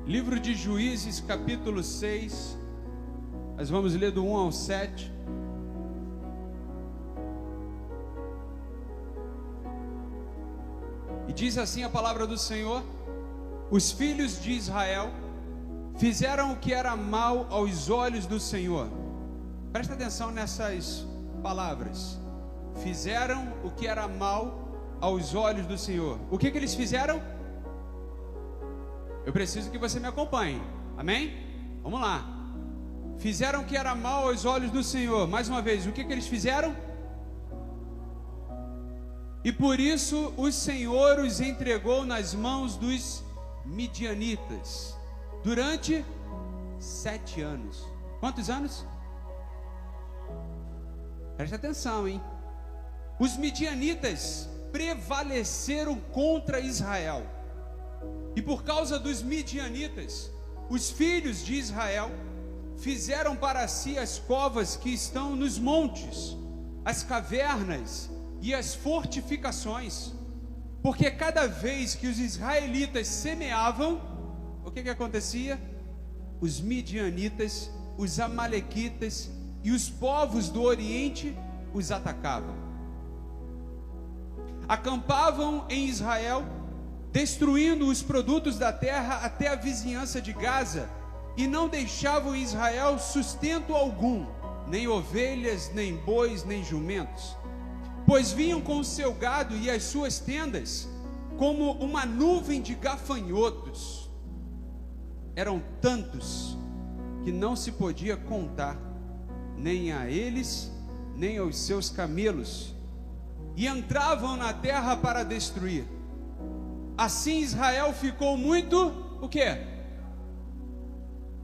Livro de Juízes, capítulo 6. Nós vamos ler do 1 ao 7. E diz assim a palavra do Senhor: os filhos de Israel fizeram o que era mal aos olhos do Senhor. Presta atenção nessas palavras. Fizeram o que era mal aos olhos do Senhor. O que eles fizeram? Eu preciso que você me acompanhe. Amém? Vamos lá. Fizeram o que era mal aos olhos do Senhor. Mais uma vez, o que eles fizeram? E por isso o Senhor os entregou nas mãos dos midianitas durante 7 anos. Quantos anos? Preste atenção, hein? Os midianitas prevaleceram contra Israel. E por causa dos midianitas, os filhos de Israel fizeram para si as covas que estão nos montes, as cavernas e as fortificações. Porque cada vez que os israelitas semeavam, o que acontecia? Os midianitas, os amalequitas e os povos do Oriente os atacavam. Acampavam em Israel, destruindo os produtos da terra até a vizinhança de Gaza, e não deixavam em Israel sustento algum, nem ovelhas, nem bois, nem jumentos, pois vinham com o seu gado e as suas tendas como uma nuvem de gafanhotos. Eram tantos que não se podia contar, nem a eles, nem aos seus camelos, e entravam na terra para destruir. Assim Israel ficou muito, o quê?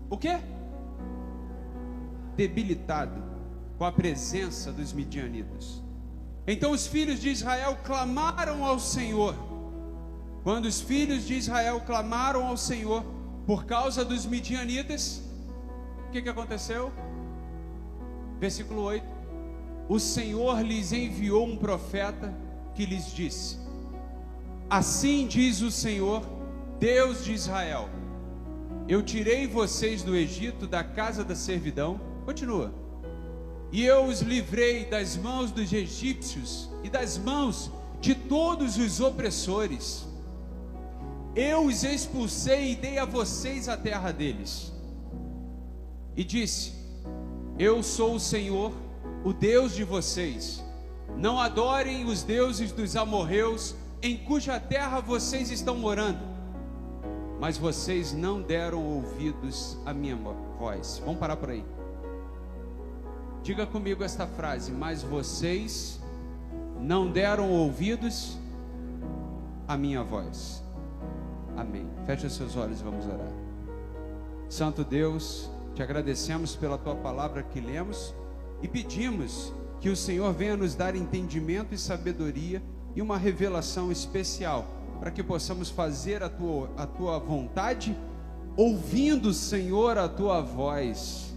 O quê? Debilitado com a presença dos midianitas. Então os filhos de Israel clamaram ao Senhor. Quando os filhos de Israel clamaram ao Senhor por causa dos midianitas, o que aconteceu? Versículo 8: o Senhor lhes enviou um profeta que lhes disse: assim diz o Senhor, Deus de Israel: eu tirei vocês do Egito, da casa da servidão. Continua. E eu os livrei das mãos dos egípcios e das mãos de todos os opressores. Eu os expulsei e dei a vocês a terra deles. E disse: eu sou o Senhor, o Deus de vocês. Não adorem os deuses dos amorreus, em cuja terra vocês estão morando. Mas vocês não deram ouvidos à minha voz. Vamos parar por aí. Diga comigo esta frase: mas vocês não deram ouvidos à minha voz. Amém. Feche os seus olhos e vamos orar. Santo Deus, te agradecemos pela tua palavra que lemos e pedimos que o Senhor venha nos dar entendimento e sabedoria e uma revelação especial, para que possamos fazer a tua vontade, ouvindo, Senhor, a tua voz.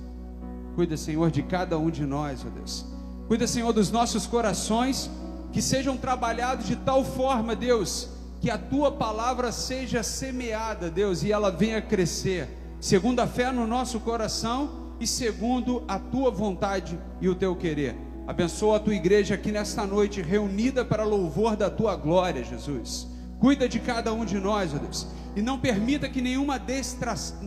Cuida, Senhor, de cada um de nós, ó Deus. Cuida, Senhor, dos nossos corações, que sejam trabalhados de tal forma, Deus, que a tua palavra seja semeada, Deus, e ela venha crescer, segundo a fé no nosso coração e segundo a tua vontade e o teu querer. Abençoa a tua igreja aqui nesta noite, reunida para louvor da tua glória, Jesus. Cuida de cada um de nós, ó Deus, e não permita que nenhuma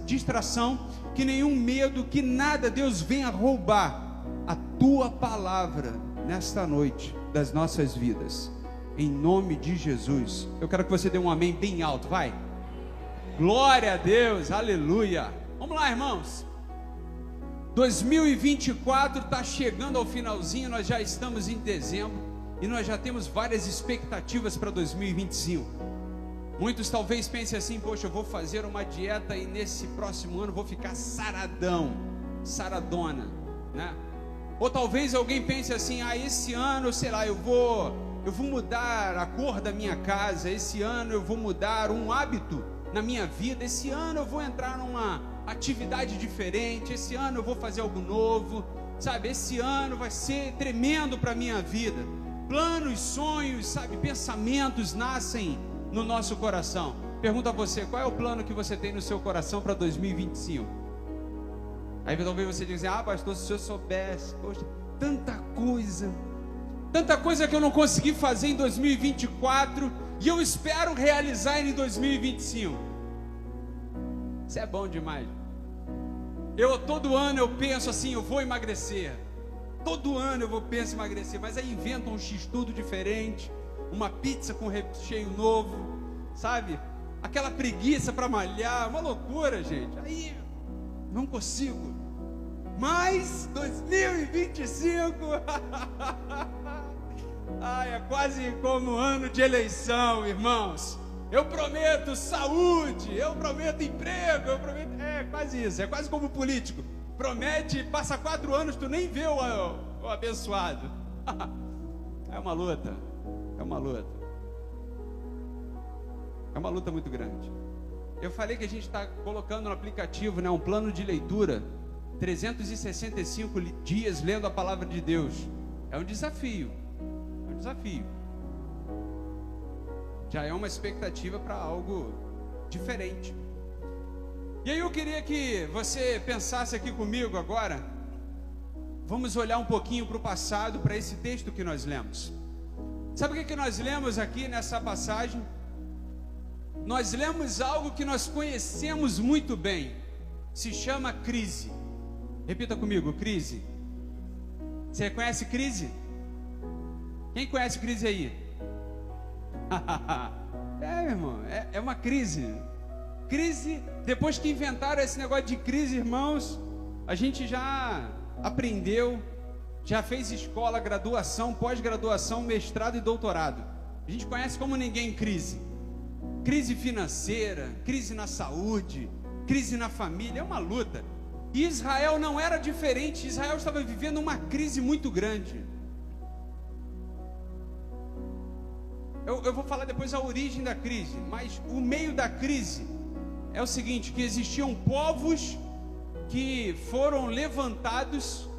distração, que nenhum medo, que nada, Deus, venha roubar a tua palavra nesta noite das nossas vidas. Em nome de Jesus. Eu quero que você dê um amém bem alto, vai. Glória a Deus, aleluia. Vamos lá, irmãos. 2024 está chegando ao finalzinho, nós já estamos em dezembro e nós já temos várias expectativas para 2025. Muitos talvez pensem assim: poxa, eu vou fazer uma dieta e nesse próximo ano vou ficar saradão, saradona, né? Ou talvez alguém pense assim: esse ano, sei lá, eu vou mudar a cor da minha casa, esse ano eu vou mudar um hábito na minha vida, esse ano eu vou entrar numa atividade diferente, esse ano eu vou fazer algo novo, sabe? Esse ano vai ser tremendo para a minha vida. Planos, sonhos, sabe? Pensamentos nascem no nosso coração. pergunto a você, qual é o plano que você tem no seu coração para 2025? Aí talvez você diga assim, pastor, se o senhor soubesse, poxa, tanta coisa que eu não consegui fazer em 2024 e eu espero realizar em 2025. Isso é bom demais. Todo ano eu penso assim, eu vou emagrecer. Todo ano eu penso em emagrecer, mas aí inventa um x-tudo diferente, uma pizza com recheio novo, sabe? Aquela preguiça para malhar, uma loucura, gente. Aí não consigo. Mas 2025 é quase como ano de eleição, irmãos. Eu prometo saúde, eu prometo emprego, é quase isso, é quase como político. Promete, passa 4 anos, tu nem vê o abençoado. É uma luta muito grande. Eu falei que a gente está colocando no aplicativo, né, um plano de leitura, 365 dias lendo a palavra de Deus. É um desafio. Já é uma expectativa para algo diferente. E aí eu queria que você pensasse aqui comigo agora. Vamos olhar um pouquinho para o passado, para esse texto que nós lemos. Sabe o que nós lemos aqui nessa passagem? Nós lemos algo que nós conhecemos muito bem. Se chama crise. Repita comigo, crise. Você conhece crise? Quem conhece crise aí? Meu irmão, é uma crise. Crise, depois que inventaram esse negócio de crise, irmãos, a gente já aprendeu, já fez escola, graduação, pós-graduação, mestrado e doutorado. A gente conhece como ninguém crise. Crise financeira, crise na saúde, crise na família, é uma luta. E Israel não era diferente. Israel estava vivendo uma crise muito grande. Eu vou falar depois a origem da crise, mas o meio da crise é o seguinte, que existiam povos que foram levantados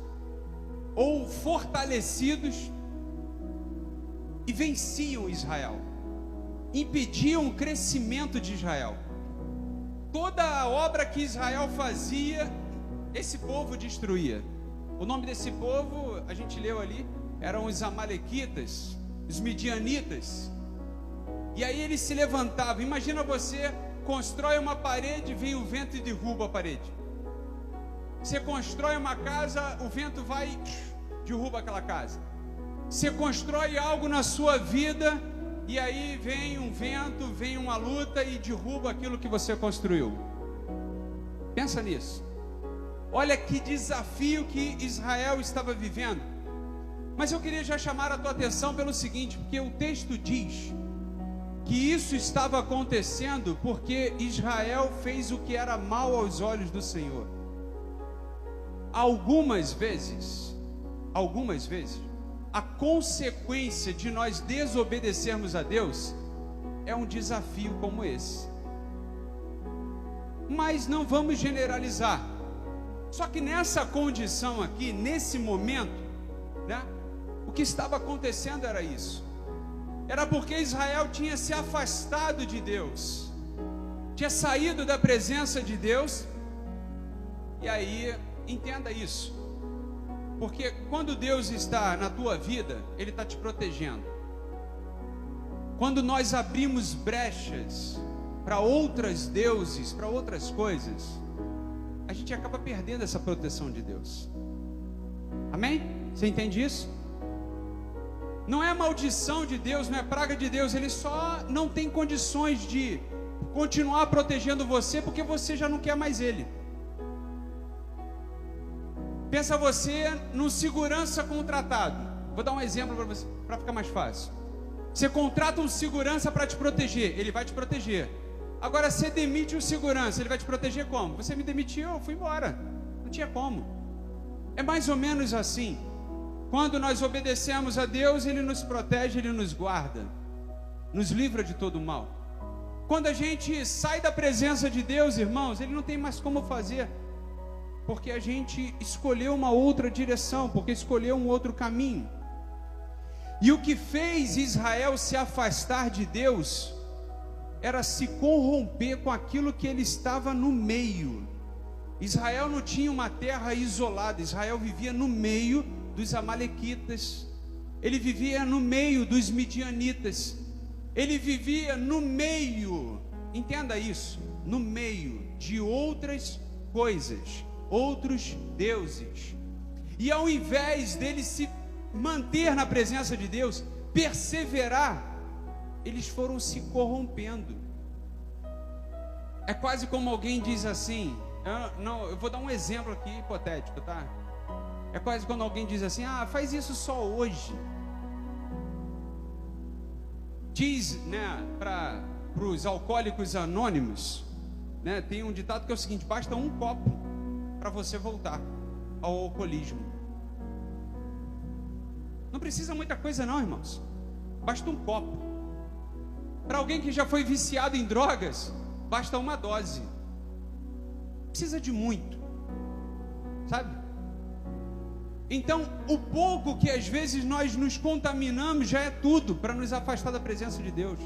ou fortalecidos e venciam Israel, impediam o crescimento de Israel. Toda a obra que Israel fazia, esse povo destruía. O nome desse povo, a gente leu ali, eram os amalequitas, os midianitas. E aí eles se levantavam. Imagina você constrói uma parede, vem o vento e derruba a parede. Você constrói uma casa, o vento vai e derruba aquela casa. Você constrói algo na sua vida e aí vem um vento, vem uma luta e derruba aquilo que você construiu. Pensa nisso. Olha que desafio que Israel estava vivendo. Mas eu queria já chamar a tua atenção pelo seguinte, porque o texto diz que isso estava acontecendo porque Israel fez o que era mal aos olhos do Senhor. Algumas vezes, a consequência de nós desobedecermos a Deus é um desafio como esse. Mas não vamos generalizar. Só que nessa condição aqui, nesse momento, né, o que estava acontecendo era isso. Era porque Israel tinha se afastado de Deus, tinha saído da presença de Deus. E aí, entenda isso, porque quando Deus está na tua vida, Ele está te protegendo. Quando nós abrimos brechas para outros deuses, para outras coisas, a gente acaba perdendo essa proteção de Deus. Amém? Você entende isso? Não é maldição de Deus, não é praga de Deus. Ele só não tem condições de continuar protegendo você, porque você já não quer mais Ele. Pensa você num segurança contratado. Vou dar um exemplo para você, para ficar mais fácil. Você contrata um segurança para te proteger, ele vai te proteger. Agora você demite um segurança, ele vai te proteger como? Você me demitiu, eu fui embora. Não tinha como. É mais ou menos assim. Quando nós obedecemos a Deus, Ele nos protege, Ele nos guarda, nos livra de todo o mal. Quando a gente sai da presença de Deus, irmãos, Ele não tem mais como fazer, porque a gente escolheu uma outra direção, porque escolheu um outro caminho. E o que fez Israel se afastar de Deus era se corromper com aquilo que ele estava no meio. Israel não tinha uma terra isolada, Israel vivia no meio dos amalequitas, ele vivia no meio dos midianitas, ele vivia no meio, entenda isso, no meio de outras coisas, outros deuses. E ao invés dele se manter na presença de Deus, perseverar, eles foram se corrompendo. É quase como alguém diz assim, eu vou dar um exemplo aqui hipotético, tá? É quase quando alguém diz assim, faz isso só hoje. Diz, né, para os alcoólicos anônimos, né, tem um ditado que é o seguinte: basta um copo para você voltar ao alcoolismo. Não precisa muita coisa não, irmãos. Basta um copo. Para alguém que já foi viciado em drogas, basta uma dose. Precisa de muito, sabe? Então, o pouco que às vezes nós nos contaminamos já é tudo para nos afastar da presença de Deus.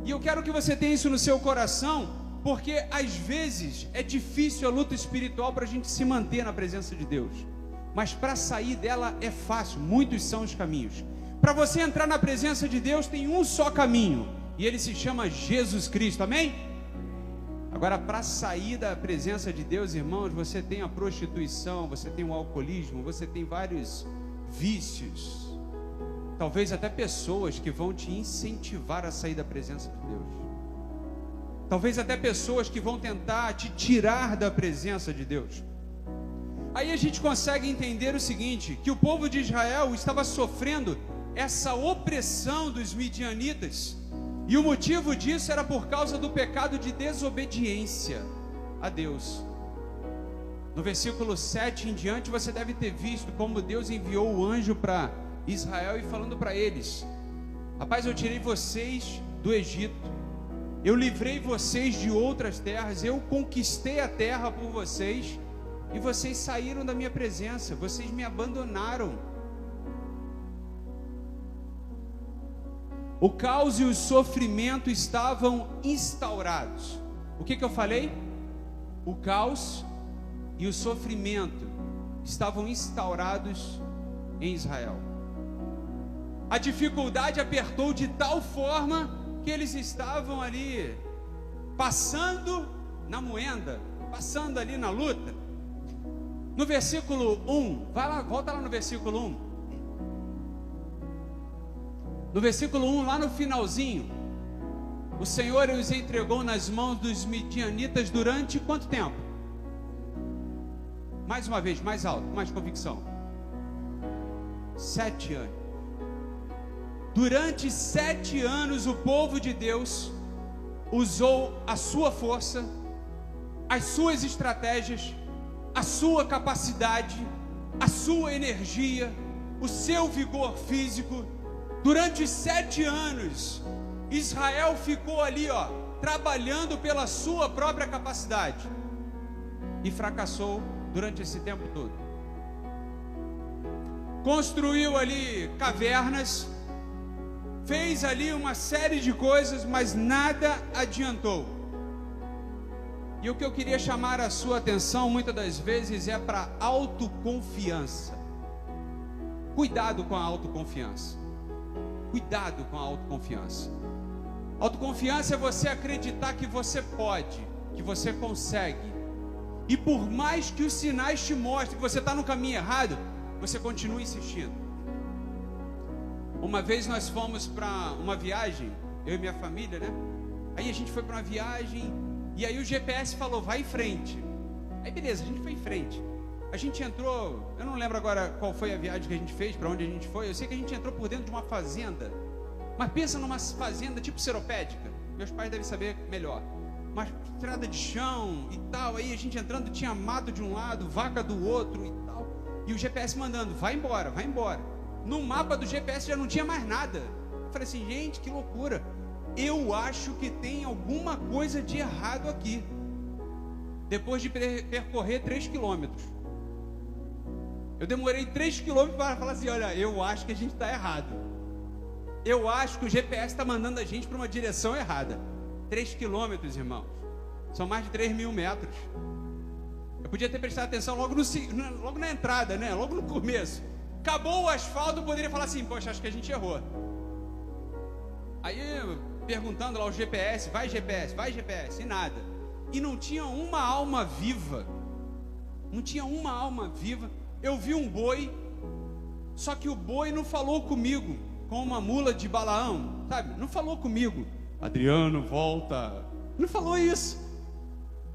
E eu quero que você tenha isso no seu coração, porque às vezes é difícil a luta espiritual para a gente se manter na presença de Deus, mas para sair dela é fácil. Muitos são os caminhos. Para você entrar na presença de Deus tem um só caminho, e ele se chama Jesus Cristo, amém? Agora, para sair da presença de Deus, irmãos, você tem a prostituição, você tem o alcoolismo, você tem vários vícios, talvez até pessoas que vão te incentivar a sair da presença de Deus, talvez até pessoas que vão tentar te tirar da presença de Deus. Aí a gente consegue entender o seguinte, que o povo de Israel estava sofrendo essa opressão dos midianitas, e o motivo disso era por causa do pecado de desobediência a Deus. No versículo 7 em diante, você deve ter visto como Deus enviou o anjo para Israel e falando para eles: rapaz, eu tirei vocês do Egito, eu livrei vocês de outras terras, eu conquistei a terra por vocês, e vocês saíram da minha presença, vocês me abandonaram. O caos e o sofrimento estavam instaurados. O que eu falei? O caos e o sofrimento estavam instaurados em Israel. A dificuldade apertou de tal forma que eles estavam ali passando na moenda, passando ali na luta. No versículo 1, volta lá no versículo 1. No versículo 1, lá no finalzinho, o Senhor os entregou nas mãos dos midianitas durante quanto tempo? Mais uma vez, mais alto, mais convicção. 7 anos. Durante 7 anos o povo de Deus usou a sua força, as suas estratégias, a sua capacidade, a sua energia, o seu vigor físico. Durante 7 anos, Israel ficou ali, trabalhando pela sua própria capacidade, e fracassou durante esse tempo todo. Construiu ali cavernas, fez ali uma série de coisas, mas nada adiantou. E o que eu queria chamar a sua atenção muitas das vezes é para a autoconfiança. Cuidado com a autoconfiança. Cuidado com a autoconfiança. Autoconfiança é você acreditar que você pode, que você consegue. E por mais que os sinais te mostrem que você está no caminho errado, você continua insistindo. Uma vez nós fomos para uma viagem, eu e minha família, né? Aí a gente foi para uma viagem, e aí o GPS falou, vai em frente. Aí beleza, a gente foi em frente. A gente entrou, eu não lembro agora qual foi a viagem que a gente fez, para onde a gente foi. Eu sei que a gente entrou por dentro de uma fazenda. Mas pensa numa fazenda tipo seropédica. Meus pais devem saber melhor. Uma estrada de chão e tal. Aí a gente entrando, tinha mato de um lado, vaca do outro e tal. E o GPS mandando, vai embora, vai embora. No mapa do GPS já não tinha mais nada. Eu falei assim, gente, que loucura. Eu acho que tem alguma coisa de errado aqui. Depois de percorrer 3 quilômetros. Eu demorei 3 quilômetros para falar assim, olha, eu acho que a gente está errado. Eu acho que o GPS está mandando a gente para uma direção errada. 3 quilômetros, irmãos. São mais de 3.000 metros. Eu podia ter prestado atenção logo na entrada, né? Logo no começo. Acabou o asfalto, eu poderia falar assim, poxa, acho que a gente errou. Aí, perguntando lá o GPS, vai GPS, e nada. E não tinha uma alma viva. Não tinha uma alma viva. Eu vi um boi, só que o boi não falou comigo, com uma mula de Balaão, sabe? Não falou comigo. Adriano, volta. Não falou isso.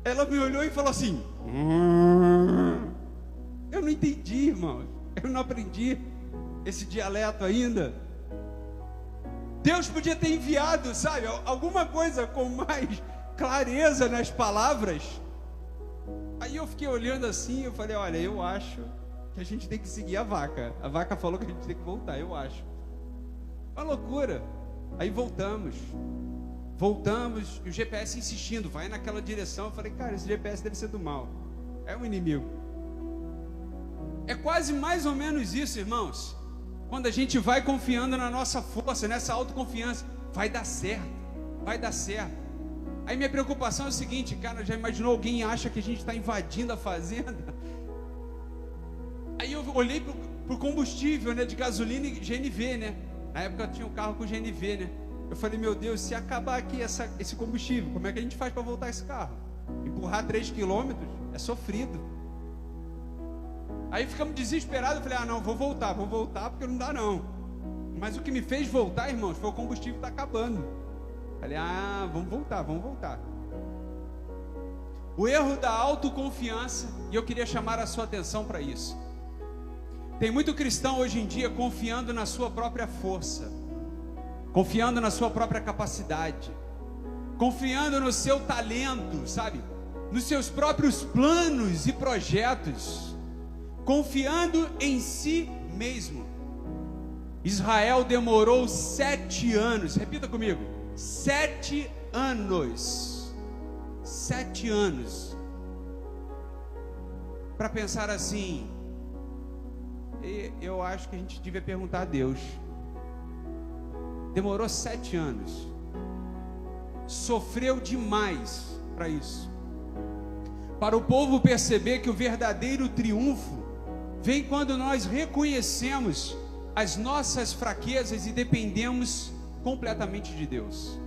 Ela me olhou e falou assim. Eu não entendi, irmão. Eu não aprendi esse dialeto ainda. Deus podia ter enviado, sabe, alguma coisa com mais clareza nas palavras. Aí eu fiquei olhando assim, eu falei, olha, eu acho que a gente tem que seguir a vaca. A vaca falou que a gente tem que voltar, eu acho. Uma loucura. Aí voltamos, e o GPS insistindo, vai naquela direção. Eu falei, cara, esse GPS deve ser do mal, é um inimigo. É quase mais ou menos isso, irmãos. Quando a gente vai confiando na nossa força, nessa autoconfiança, vai dar certo, vai dar certo. Aí minha preocupação é o seguinte, cara, já imaginou alguém acha que a gente está invadindo a fazenda? Aí eu olhei para o combustível, né, de gasolina e GNV, né? Na época eu tinha um carro com GNV, né? Eu falei, meu Deus, se acabar aqui esse combustível, como é que a gente faz para voltar esse carro? Empurrar 3 quilômetros é sofrido. Aí ficamos desesperados, eu falei, não, vou voltar porque não dá não. Mas o que me fez voltar, irmãos, foi o combustível está acabando. Falei, vamos voltar. O erro da autoconfiança, e eu queria chamar a sua atenção para isso. Tem muito cristão hoje em dia confiando na sua própria força, confiando na sua própria capacidade, confiando no seu talento, sabe? Nos seus próprios planos e projetos, confiando em si mesmo. Israel demorou 7 anos, repita comigo, 7 anos, 7 anos, para pensar assim. E eu acho que a gente devia perguntar a Deus. Demorou 7 anos, sofreu demais para isso, para o povo perceber que o verdadeiro triunfo vem quando nós reconhecemos as nossas fraquezas e dependemos completamente de Deus.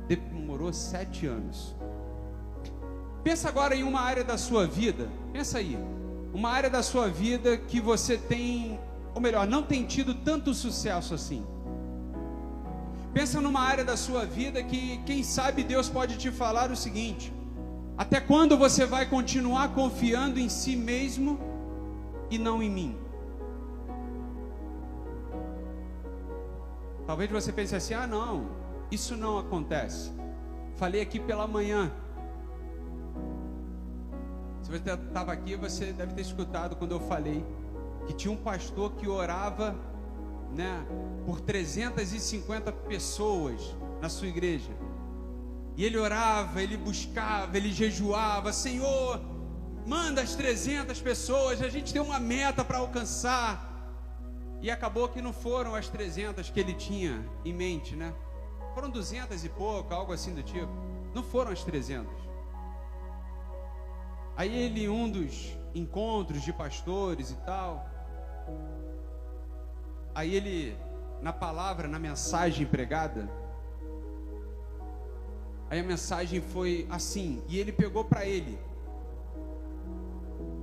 Demorou 7 anos. Pensa agora em uma área da sua vida, pensa aí, uma área da sua vida que você tem, ou melhor, não tem tido tanto sucesso assim. Pensa numa área da sua vida que, quem sabe, Deus pode te falar o seguinte: até quando você vai continuar confiando em si mesmo e não em mim? Talvez você pense assim, não, isso não acontece. Falei aqui pela manhã. Se você estava aqui, você deve ter escutado quando eu falei que tinha um pastor que orava, né, por 350 pessoas na sua igreja. E ele orava, ele buscava, ele jejuava, Senhor, manda as 300 pessoas, a gente tem uma meta para alcançar. E acabou que não foram as 300 que ele tinha em mente, né? Foram 200 e pouco, algo assim do tipo. Não foram as 300. Aí ele, em um dos encontros de pastores e tal, aí ele, na palavra, na mensagem pregada, aí a mensagem foi assim, e ele pegou para ele: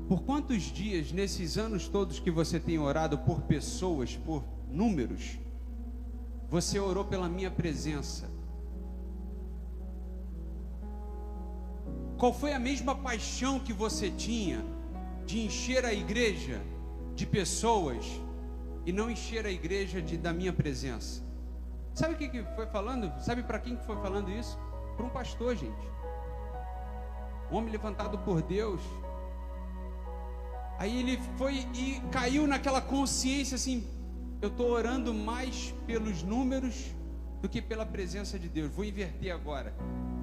por quantos dias, nesses anos todos que você tem orado por pessoas, por números, você orou pela minha presença? Qual foi a mesma paixão que você tinha de encher a igreja de pessoas e não encher a igreja da minha presença? Sabe o que foi falando? Sabe para quem que foi falando isso? Para um pastor, gente. Um homem levantado por Deus. Aí ele foi e caiu naquela consciência assim: eu estou orando mais pelos números do que pela presença de Deus. Vou inverter agora.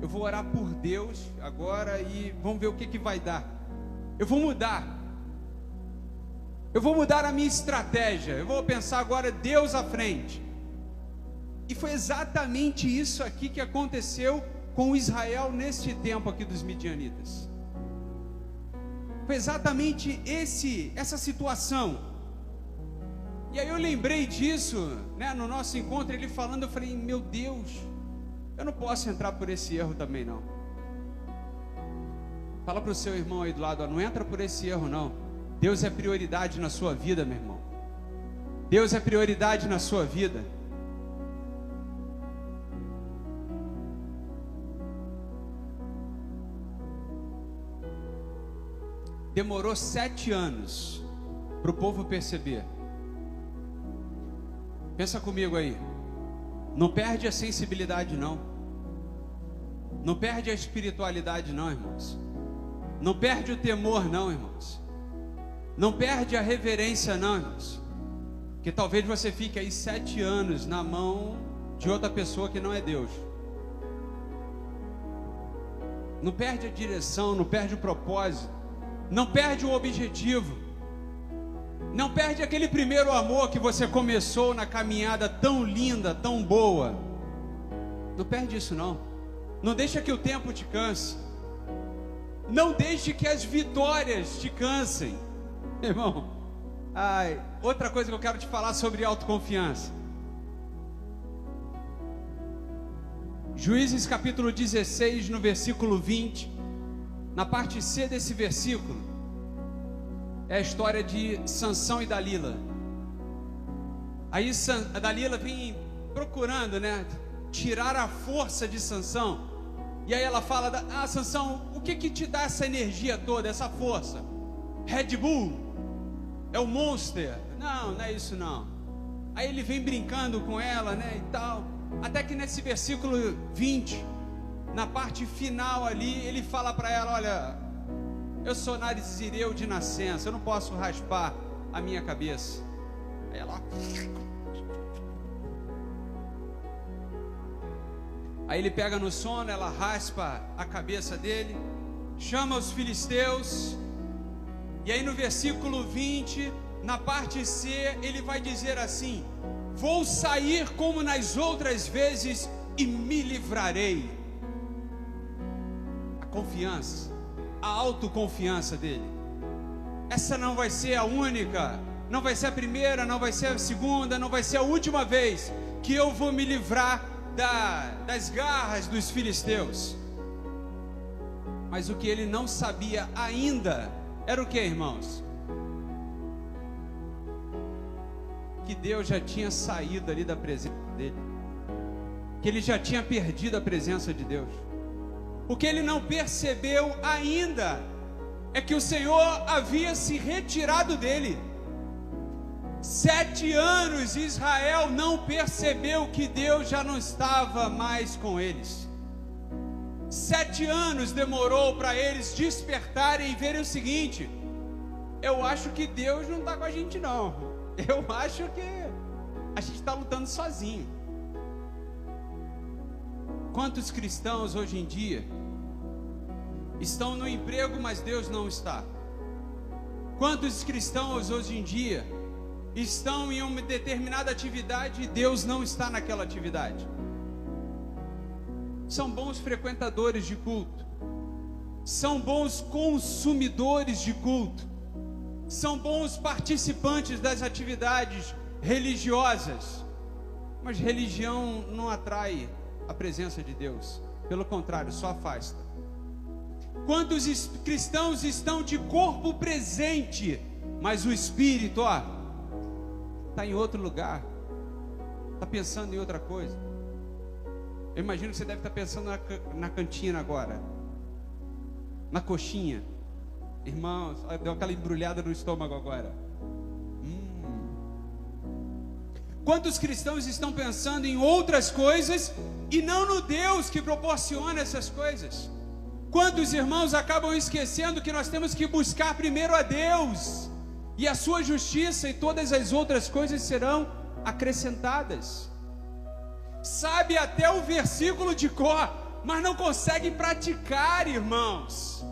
Eu vou orar por Deus agora e vamos ver o que vai dar. Eu vou mudar. Eu vou mudar a minha estratégia. Eu vou pensar agora Deus à frente. E foi exatamente isso aqui que aconteceu com Israel neste tempo aqui dos midianitas. Foi exatamente essa situação. E aí eu lembrei disso, né, no nosso encontro, ele falando, eu falei, meu Deus, eu não posso entrar por esse erro também não. Fala para o seu irmão aí do lado, ó, não entra por esse erro não. Deus é prioridade na sua vida, meu irmão. Deus é prioridade na sua vida. Demorou 7 anos para o povo perceber. Pensa comigo aí. Não perde a sensibilidade não. Não perde a espiritualidade não, irmãos. Não perde o temor não, irmãos. Não perde a reverência não, irmãos. Que talvez você fique aí 7 anos na mão de outra pessoa que não é Deus. Não perde a direção, não perde o propósito. Não perde o objetivo. Não perde aquele primeiro amor que você começou na caminhada tão linda, tão boa. Não perde isso não. Não deixa que o tempo te canse. Não deixe que as vitórias te cansem. Irmão, outra coisa que eu quero te falar sobre autoconfiança. Juízes capítulo 16, no versículo 20. Na parte C desse versículo é a história de Sansão e Dalila. Aí a Dalila vem procurando, né, tirar a força de Sansão. E aí ela fala, Sansão, o que te dá essa energia toda, essa força? Red Bull? É o Monster? Não, não é isso não. Aí ele vem brincando com ela, né, e tal. Até que nesse versículo 20, na parte final ali, ele fala para ela, olha, eu sou narizireu de nascença, eu não posso raspar a minha cabeça. Aí ela... Aí ele pega no sono, ela raspa a cabeça dele, chama os filisteus, e aí no versículo 20, na parte C, ele vai dizer assim: vou sair como nas outras vezes e me livrarei. A confiança, a autoconfiança dele. Essa não vai ser a única, não vai ser a primeira, não vai ser a segunda, não vai ser a última vez que eu vou me livrar das garras dos filisteus. Mas o que ele não sabia ainda era o que, irmãos? Que Deus já tinha saído ali da presença dele, que ele já tinha perdido a presença de Deus. O que ele não percebeu ainda é que o Senhor havia se retirado dele. 7 anos Israel não percebeu que Deus já não estava mais com eles. 7 anos demorou para eles despertarem e verem o seguinte: eu acho que Deus não está com a gente não. Eu acho que a gente está lutando sozinho. Quantos cristãos hoje em dia estão no emprego, mas Deus não está? Quantos cristãos hoje em dia estão em uma determinada atividade e Deus não está naquela atividade? São bons frequentadores de culto, são bons consumidores de culto, são bons participantes das atividades religiosas, mas religião não atrai a presença de Deus, pelo contrário, só afasta. Quantos cristãos estão de corpo presente, mas o espírito, está em outro lugar, está pensando em outra coisa? Eu imagino que você deve estar pensando na cantina agora, na coxinha. Irmãos, deu aquela embrulhada no estômago agora. Quantos cristãos estão pensando em outras coisas e não no Deus que proporciona essas coisas? Quantos irmãos acabam esquecendo que nós temos que buscar primeiro a Deus e a sua justiça, e todas as outras coisas serão acrescentadas? Sabe até o versículo de cor, mas não consegue praticar, irmãos.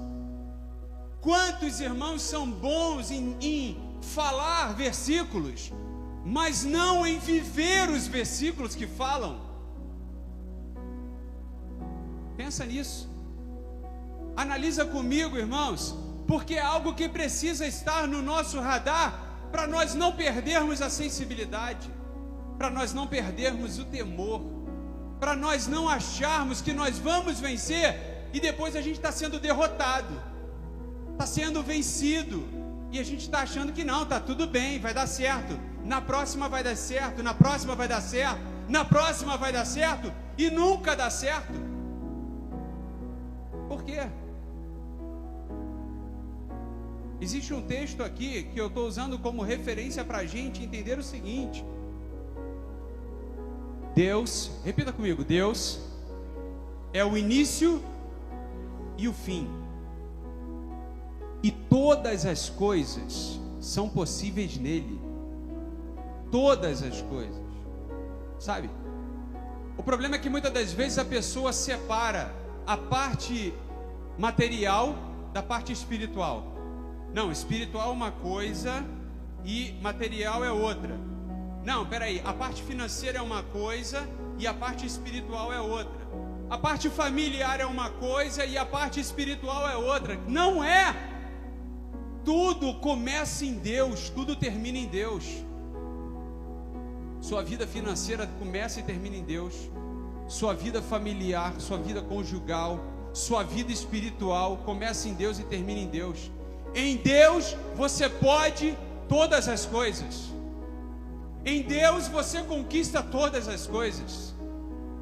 Quantos irmãos são bons em falar versículos, mas não em viver os versículos que falam. Pensa nisso. Analisa comigo, irmãos, porque é algo que precisa estar no nosso radar para nós não perdermos a sensibilidade, para nós não perdermos o temor, para nós não acharmos que nós vamos vencer e depois a gente está sendo derrotado, está sendo vencido, e a gente está achando que não, está tudo bem, vai dar certo, na próxima vai dar certo, na próxima vai dar certo, na próxima vai dar certo, e nunca dá certo. Por quê? Existe um texto aqui que eu estou usando como referência para a gente entender o seguinte: Deus, repita comigo, Deus é o início e o fim, e todas as coisas são possíveis nele. Todas as coisas, sabe? O problema é que muitas das vezes a pessoa separa a parte material da parte espiritual. Não, espiritual é uma coisa e material é outra. Não, peraí, a parte financeira é uma coisa e a parte espiritual é outra. A parte familiar é uma coisa e a parte espiritual é outra. Não é. Tudo começa em Deus, tudo termina em Deus. Sua vida financeira começa e termina em Deus. Sua vida familiar, sua vida conjugal, sua vida espiritual começa em Deus e termina em Deus. Em Deus você pode todas as coisas. Em Deus você conquista todas as coisas.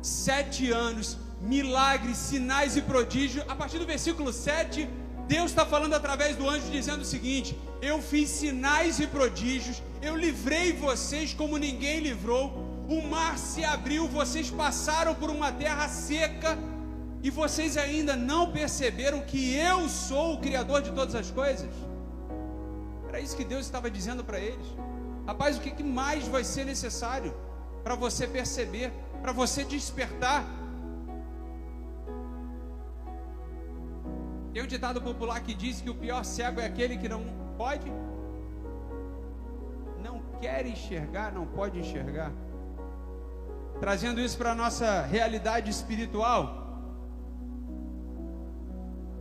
7 anos, milagres, sinais e prodígios. A partir do versículo 7, Deus está falando através do anjo, dizendo o seguinte: eu fiz sinais e prodígios, eu livrei vocês como ninguém livrou, o mar se abriu, vocês passaram por uma terra seca, e vocês ainda não perceberam que eu sou o Criador de todas as coisas? Era isso que Deus estava dizendo para eles. Rapaz, o que mais vai ser necessário para você perceber, para você despertar? Tem um ditado popular que diz que o pior cego é aquele que não pode, não quer enxergar, não pode enxergar. Trazendo isso para a nossa realidade espiritual,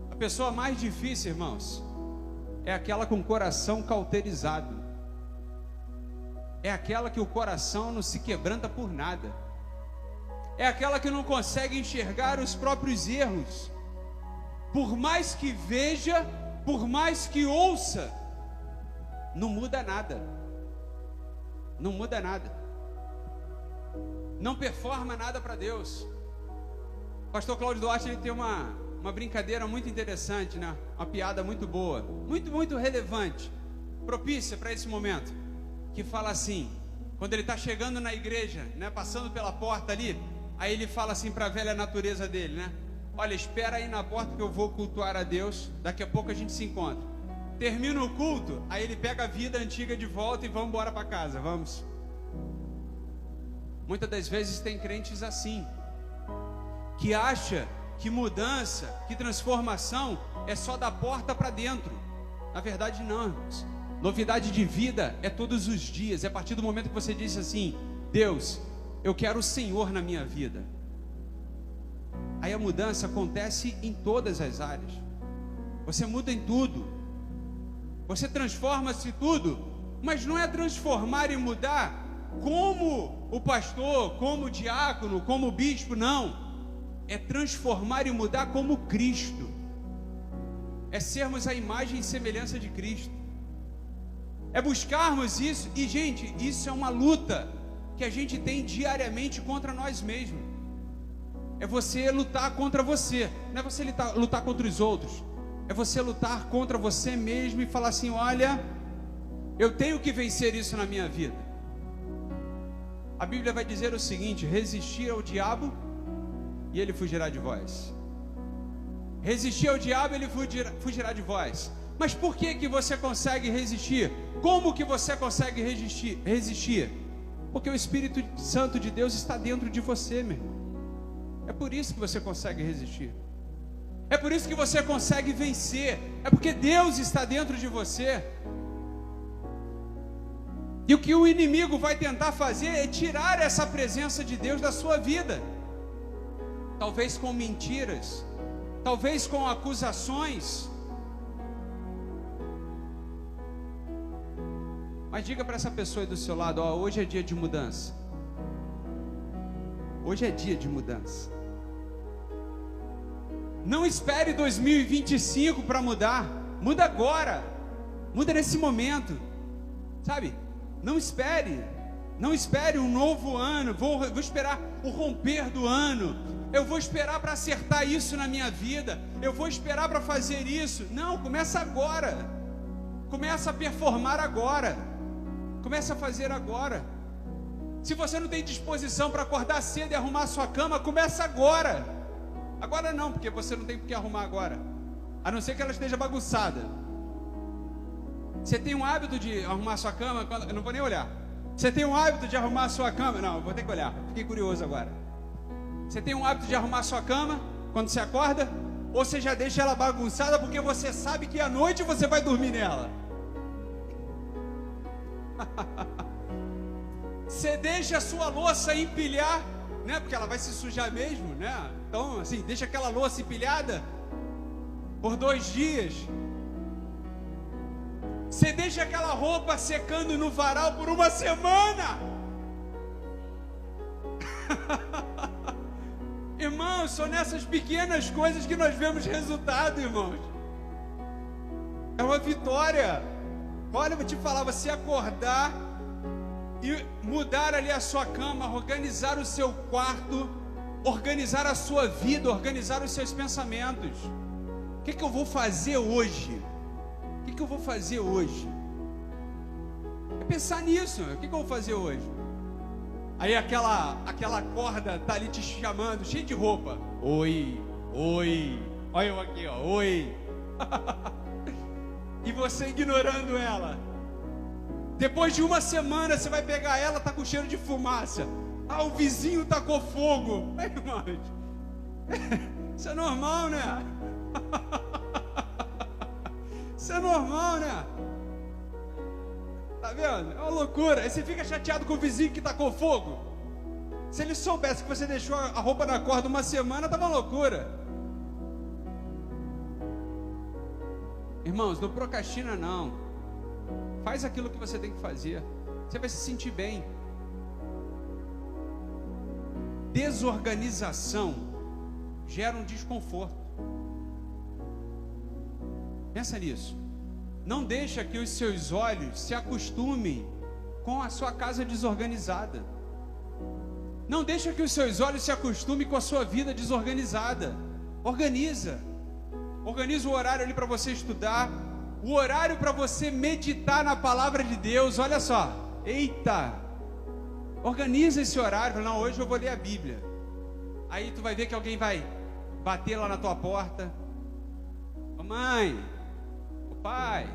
a pessoa mais difícil, irmãos, é aquela com o coração cauterizado. É aquela que o coração não se quebranta por nada. É aquela que não consegue enxergar os próprios erros. Por mais que veja, por mais que ouça, não muda nada. Não muda nada. Não performa nada para Deus. O pastor Cláudio Duarte, ele tem uma brincadeira muito interessante, né? Uma piada muito boa, muito relevante, propícia para esse momento, que fala assim, quando ele está chegando na igreja, né, passando pela porta ali, aí ele fala assim para a velha natureza dele, né? Olha, espera aí na porta que eu vou cultuar a Deus, daqui a pouco a gente se encontra. Termina o culto, aí ele pega a vida antiga de volta e vamos embora para casa, vamos. Muitas das vezes tem crentes assim, que acha que mudança, que transformação é só da porta para dentro. Na verdade não, irmãos. Novidade de vida é todos os dias. É a partir do momento que você diz assim: Deus, eu quero o Senhor na minha vida. Aí a mudança acontece em todas as áreas. Você muda em tudo. Você transforma-se tudo. Mas não é transformar e mudar como o pastor, como o diácono, como o bispo, não. É transformar e mudar como Cristo. É sermos a imagem e semelhança de Cristo. É buscarmos isso. E gente, isso é uma luta que a gente tem diariamente contra nós mesmos. É você lutar contra você. Não é você lutar contra os outros. É você lutar contra você mesmo e falar assim: olha, eu tenho que vencer isso na minha vida. A Bíblia vai dizer o seguinte: resistir ao diabo e ele fugirá de vós. Resistir ao diabo, ele fugirá de vós. Mas por que você consegue resistir? Como que você consegue resistir? Porque o Espírito Santo de Deus está dentro de você, meu irmão. É por isso que você consegue resistir. É por isso que você consegue vencer. É porque Deus está dentro de você. E o que o inimigo vai tentar fazer é tirar essa presença de Deus da sua vida. Talvez com mentiras, talvez com acusações. Mas diga para essa pessoa aí do seu lado, ó, hoje é dia de mudança. Hoje é dia de mudança. Não espere 2025 para mudar. Muda agora. Muda nesse momento. Sabe? Não espere. Não espere um novo ano. Vou esperar o romper do ano. Eu vou esperar para acertar isso na minha vida. Eu vou esperar para fazer isso. Não, começa agora. Começa a performar agora. Começa a fazer agora. Se você não tem disposição para acordar cedo e arrumar a sua cama, começa agora. Agora não, porque você não tem por que arrumar agora. A não ser que ela esteja bagunçada. Você tem um hábito de arrumar a sua cama? Eu não vou nem olhar. Você tem um hábito de arrumar a sua cama? Não, eu vou ter que olhar. Fiquei curioso agora. Você tem um hábito de arrumar a sua cama quando você acorda? Ou você já deixa ela bagunçada porque você sabe que à noite você vai dormir nela? Você deixa a sua louça empilhar, né? Porque ela vai se sujar mesmo, né? Então, assim, deixa aquela louça empilhada por 2 dias. Você deixa aquela roupa secando no varal por 1 semana. Irmãos, são nessas pequenas coisas que nós vemos resultado, irmãos. É uma vitória. Olha, eu vou te falar, você acordar e mudar ali a sua cama, organizar o seu quarto, organizar a sua vida, organizar os seus pensamentos. O que eu vou fazer hoje? O que eu vou fazer hoje? É pensar nisso. O que eu vou fazer hoje? Aí aquela corda tá ali te chamando, cheio de roupa. Oi, oi. Olha eu aqui, ó. Oi. E você ignorando ela. Depois de 1 semana você vai pegar ela, tá com cheiro de fumaça. Ah, o vizinho tacou fogo. Aí, irmãos, isso é normal, né? Isso é normal, né? Tá vendo? É uma loucura. Aí você fica chateado com o vizinho que tacou fogo. Se ele soubesse que você deixou a roupa na corda 1 semana, tava uma loucura. Irmãos, não procrastina não. Faz aquilo que você tem que fazer. Você vai se sentir bem. Desorganização gera um desconforto. Pensa nisso. Não deixa que os seus olhos se acostumem com a sua casa desorganizada. Não deixa que os seus olhos se acostumem com a sua vida desorganizada. Organiza. Organiza o horário ali para você estudar. O horário para você meditar na palavra de Deus. Olha só. Eita. Organiza esse horário. Não, hoje eu vou ler a Bíblia. Aí tu vai ver que alguém vai bater lá na tua porta. Ô mãe. Ô pai.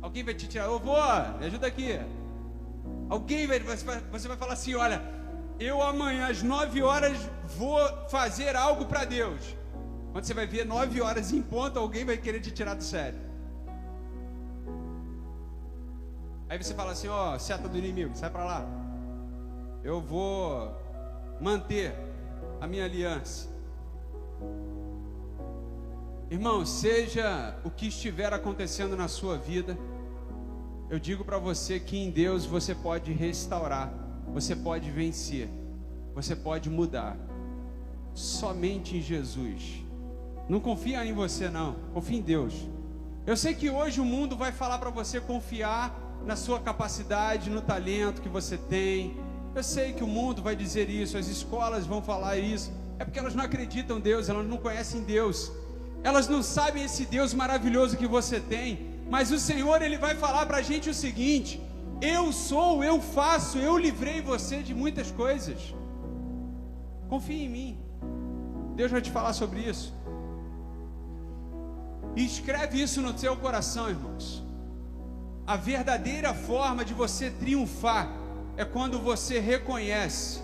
Alguém vai te tirar. Ô vô, me ajuda aqui. Alguém vai. Você vai falar assim: olha, eu amanhã às 9 horas vou fazer algo para Deus. Quando você vai ver 9 horas em ponto, alguém vai querer te tirar do sério. Aí você fala assim: ó, seta do inimigo, sai para lá. Eu vou manter a minha aliança. Irmão, seja o que estiver acontecendo na sua vida, eu digo para você que em Deus você pode restaurar, você pode vencer, você pode mudar. Somente em Jesus. Não confia em você não, confia em Deus. Eu sei que hoje o mundo vai falar para você confiar na sua capacidade, no talento que você tem. Eu sei que o mundo vai dizer isso, as escolas vão falar isso. É porque elas não acreditam em Deus, elas não conhecem Deus. Elas não sabem esse Deus maravilhoso que você tem. Mas o Senhor, Ele vai falar para a gente o seguinte: eu sou, eu faço, eu livrei você de muitas coisas. Confie em mim. Deus vai te falar sobre isso. E escreve isso no seu coração, irmãos. A verdadeira forma de você triunfar é quando você reconhece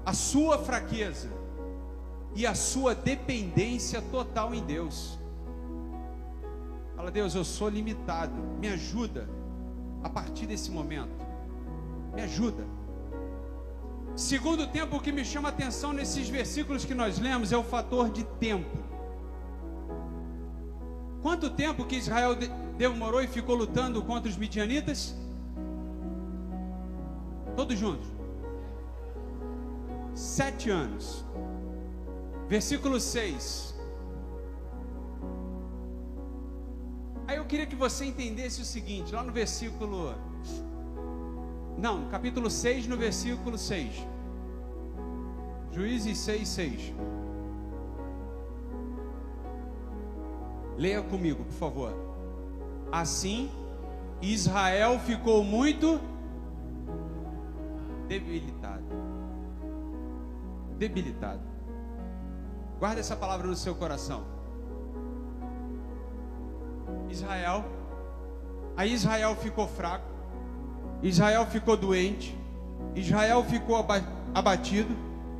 a sua fraqueza e a sua dependência total em Deus. Fala: Deus, eu sou limitado, me ajuda a partir desse momento. Me ajuda. Segundo tempo, o que me chama a atenção nesses versículos que nós lemos é o fator de tempo. Quanto tempo que Israel demorou e ficou lutando contra os midianitas? Todos juntos. 7 anos. Versículo 6. Aí eu queria que você entendesse o seguinte, lá no versículo... Não, capítulo 6, no versículo 6. Juízes 6, 6. Leia comigo, por favor. Assim, Israel ficou muito debilitado. Debilitado. Guarda essa palavra no seu coração. Aí Israel ficou fraco. Israel ficou doente, Israel ficou abatido,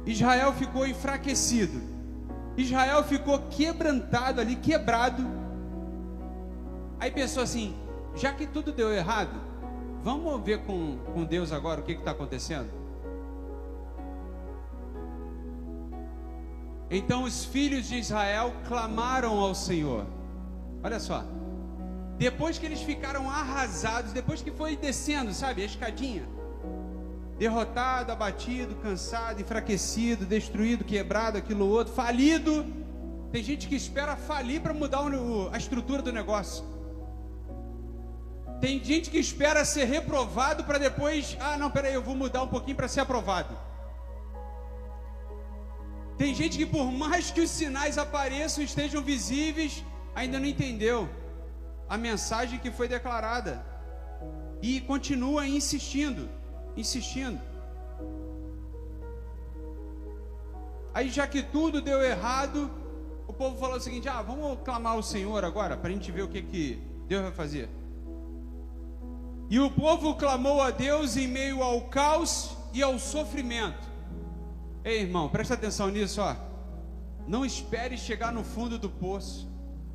Israel ficou enfraquecido, Israel ficou quebrantado ali, quebrado. Aí pensou assim, já que tudo deu errado, vamos ver com Deus agora o que está acontecendo? Então os filhos de Israel clamaram ao Senhor. Olha só. Depois que eles ficaram arrasados, depois que foi descendo, sabe, a escadinha, derrotado, abatido, cansado, enfraquecido, destruído, quebrado, aquilo outro, falido. Tem gente que espera falir para mudar a estrutura do negócio. Tem gente que espera ser reprovado para depois, não, peraí, eu vou mudar um pouquinho para ser aprovado. Tem gente que por mais que os sinais apareçam, estejam visíveis, ainda não entendeu a mensagem que foi declarada e continua insistindo. Aí já que tudo deu errado, o povo falou o seguinte, vamos clamar ao Senhor agora, para a gente ver o que Deus vai fazer. E o povo clamou a Deus em meio ao caos e ao sofrimento. Ei, irmão, presta atenção nisso, não espere chegar no fundo do poço.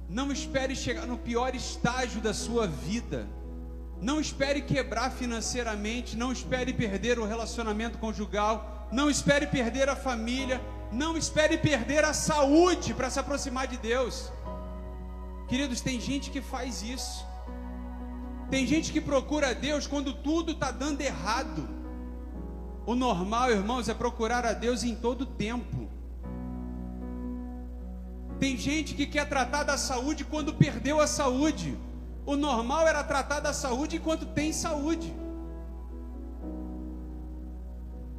Não espere chegar no pior estágio da sua vida. Não espere quebrar financeiramente. Não espere perder o relacionamento conjugal. Não espere perder a família. Não espere perder a saúde para se aproximar de Deus. Queridos, tem gente que faz isso. Tem gente que procura Deus quando tudo está dando errado. O normal, irmãos, é procurar a Deus em todo tempo. Tem gente que quer tratar da saúde quando perdeu a saúde. O normal era tratar da saúde enquanto tem saúde.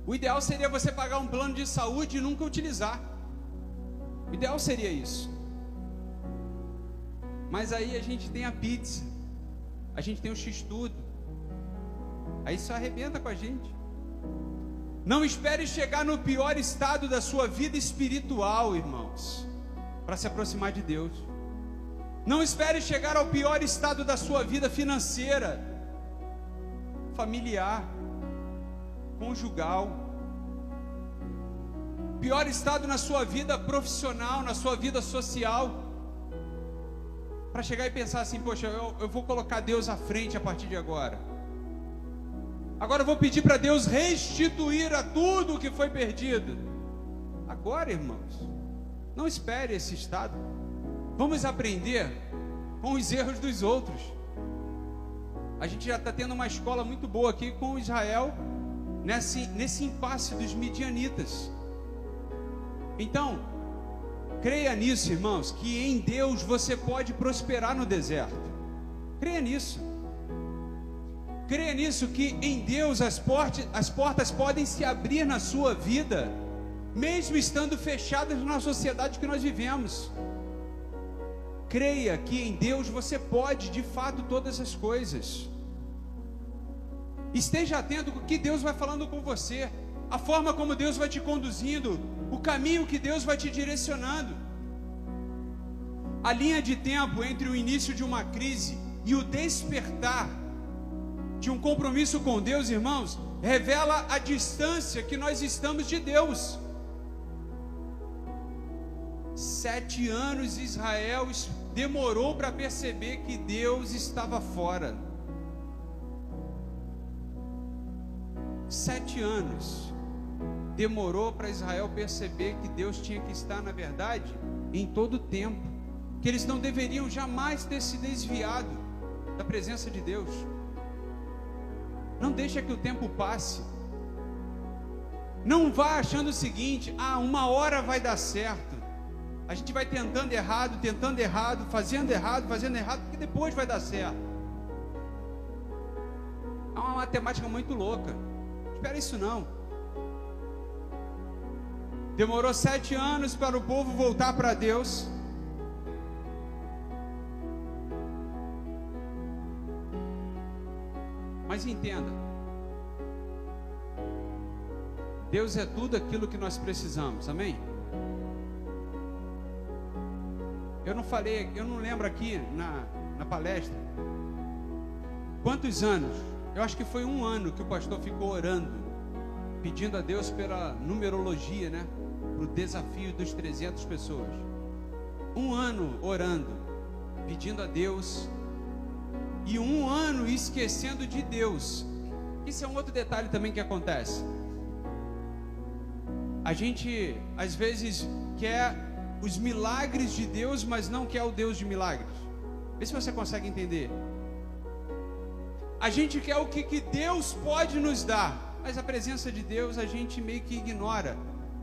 O ideal seria você pagar um plano de saúde e nunca utilizar. O ideal seria isso. Mas aí a gente tem a pizza, a gente tem o X-Tudo. Aí isso arrebenta com a gente. Não espere chegar no pior estado da sua vida espiritual, irmãos, para se aproximar de Deus. Não espere chegar ao pior estado da sua vida financeira, familiar, conjugal, pior estado na sua vida profissional, na sua vida social, para chegar e pensar assim, poxa, eu vou colocar Deus à frente a partir de agora. Agora eu vou pedir para Deus restituir a tudo o que foi perdido. Agora, irmãos, não espere esse estado. Vamos aprender com os erros dos outros. A gente já está tendo uma escola muito boa aqui com Israel, nesse impasse dos midianitas. Então, creia nisso, irmãos, que em Deus você pode prosperar no deserto. Creia nisso. Creia nisso, que em Deus as portas podem se abrir na sua vida, mesmo estando fechadas na sociedade que nós vivemos. Creia que em Deus você pode, de fato, todas as coisas. Esteja atento com o que Deus vai falando com você, a forma como Deus vai te conduzindo, o caminho que Deus vai te direcionando. A linha de tempo entre o início de uma crise e o despertar de um compromisso com Deus, irmãos, revela a distância que nós estamos de Deus. 7 anos Israel demorou para perceber que Deus estava fora. 7 anos demorou para Israel perceber que Deus tinha que estar, na verdade, em todo o tempo, que eles não deveriam jamais ter se desviado da presença de Deus. Não deixa que o tempo passe. Não vá achando o seguinte: uma hora vai dar certo. A gente vai tentando errado, fazendo errado, porque depois vai dar certo. É uma matemática muito louca. Espera isso não. Demorou 7 anos para o povo voltar para Deus. Mas entenda, Deus é tudo aquilo que nós precisamos, amém? Eu não lembro aqui na palestra quantos anos. Eu acho que foi 1 ano que o pastor ficou orando, pedindo a Deus pela numerologia, né? Para o desafio dos 300 pessoas. 1 ano orando, pedindo a Deus, e 1 ano esquecendo de Deus. Isso é um outro detalhe também que acontece. A gente às vezes quer os milagres de Deus, mas não quer o Deus de milagres. Vê se você consegue entender. A gente quer o que Deus pode nos dar, mas a presença de Deus a gente meio que ignora.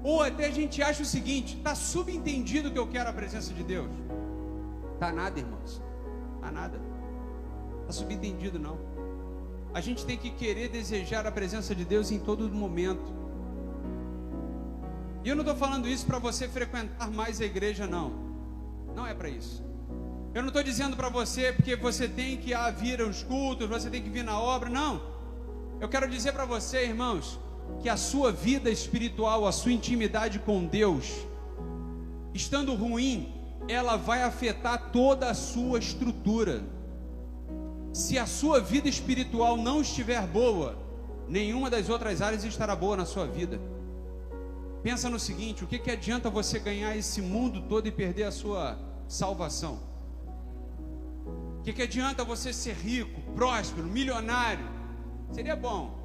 Ou até a gente acha o seguinte: está subentendido que eu quero a presença de Deus. Tá nada, irmãos. Tá nada. Está subentendido não. A gente tem que querer desejar a presença de Deus em todo momento. E eu não estou falando isso para você frequentar mais a igreja, não. Não é para isso. Eu não estou dizendo para você porque você tem que vir aos cultos, você tem que vir na obra, não. Eu quero dizer para você, irmãos, que a sua vida espiritual, a sua intimidade com Deus, estando ruim, ela vai afetar toda a sua estrutura. Se a sua vida espiritual não estiver boa, nenhuma das outras áreas estará boa na sua vida. Pensa no seguinte: o que adianta você ganhar esse mundo todo e perder a sua salvação? O que adianta você ser rico, próspero, milionário? Seria bom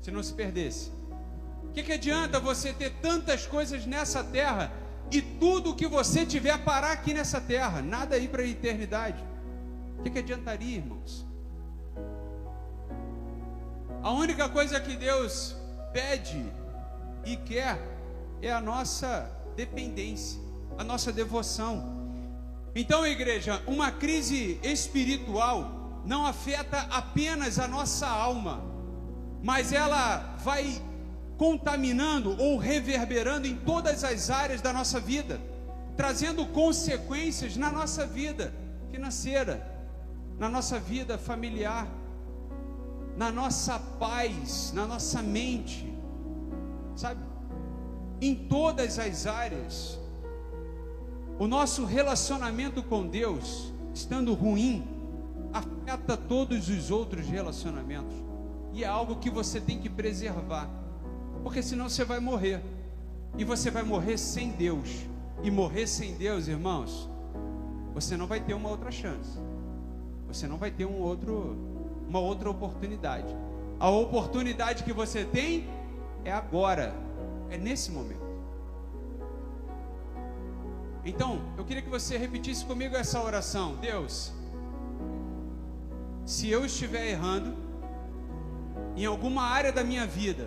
se não se perdesse. O que adianta você ter tantas coisas nessa terra e tudo que você tiver parar aqui nessa terra, nada ir para a eternidade? O que adiantaria, irmãos? A única coisa que Deus pede e quer é a nossa dependência, a nossa devoção. Então, igreja, uma crise espiritual não afeta apenas a nossa alma, mas ela vai contaminando ou reverberando em todas as áreas da nossa vida, trazendo consequências na nossa vida financeira, na nossa vida familiar, na nossa paz, na nossa mente, sabe? Em todas as áreas. O nosso relacionamento com Deus, estando ruim, afeta todos os outros relacionamentos. E é algo que você tem que preservar, porque senão você vai morrer. E você vai morrer sem Deus. E morrer sem Deus, irmãos, você não vai ter uma outra chance. Você não vai ter uma outra oportunidade. A oportunidade que você tem é agora, é nesse momento. Então, eu queria que você repetisse comigo essa oração: Deus, se eu estiver errando em alguma área da minha vida,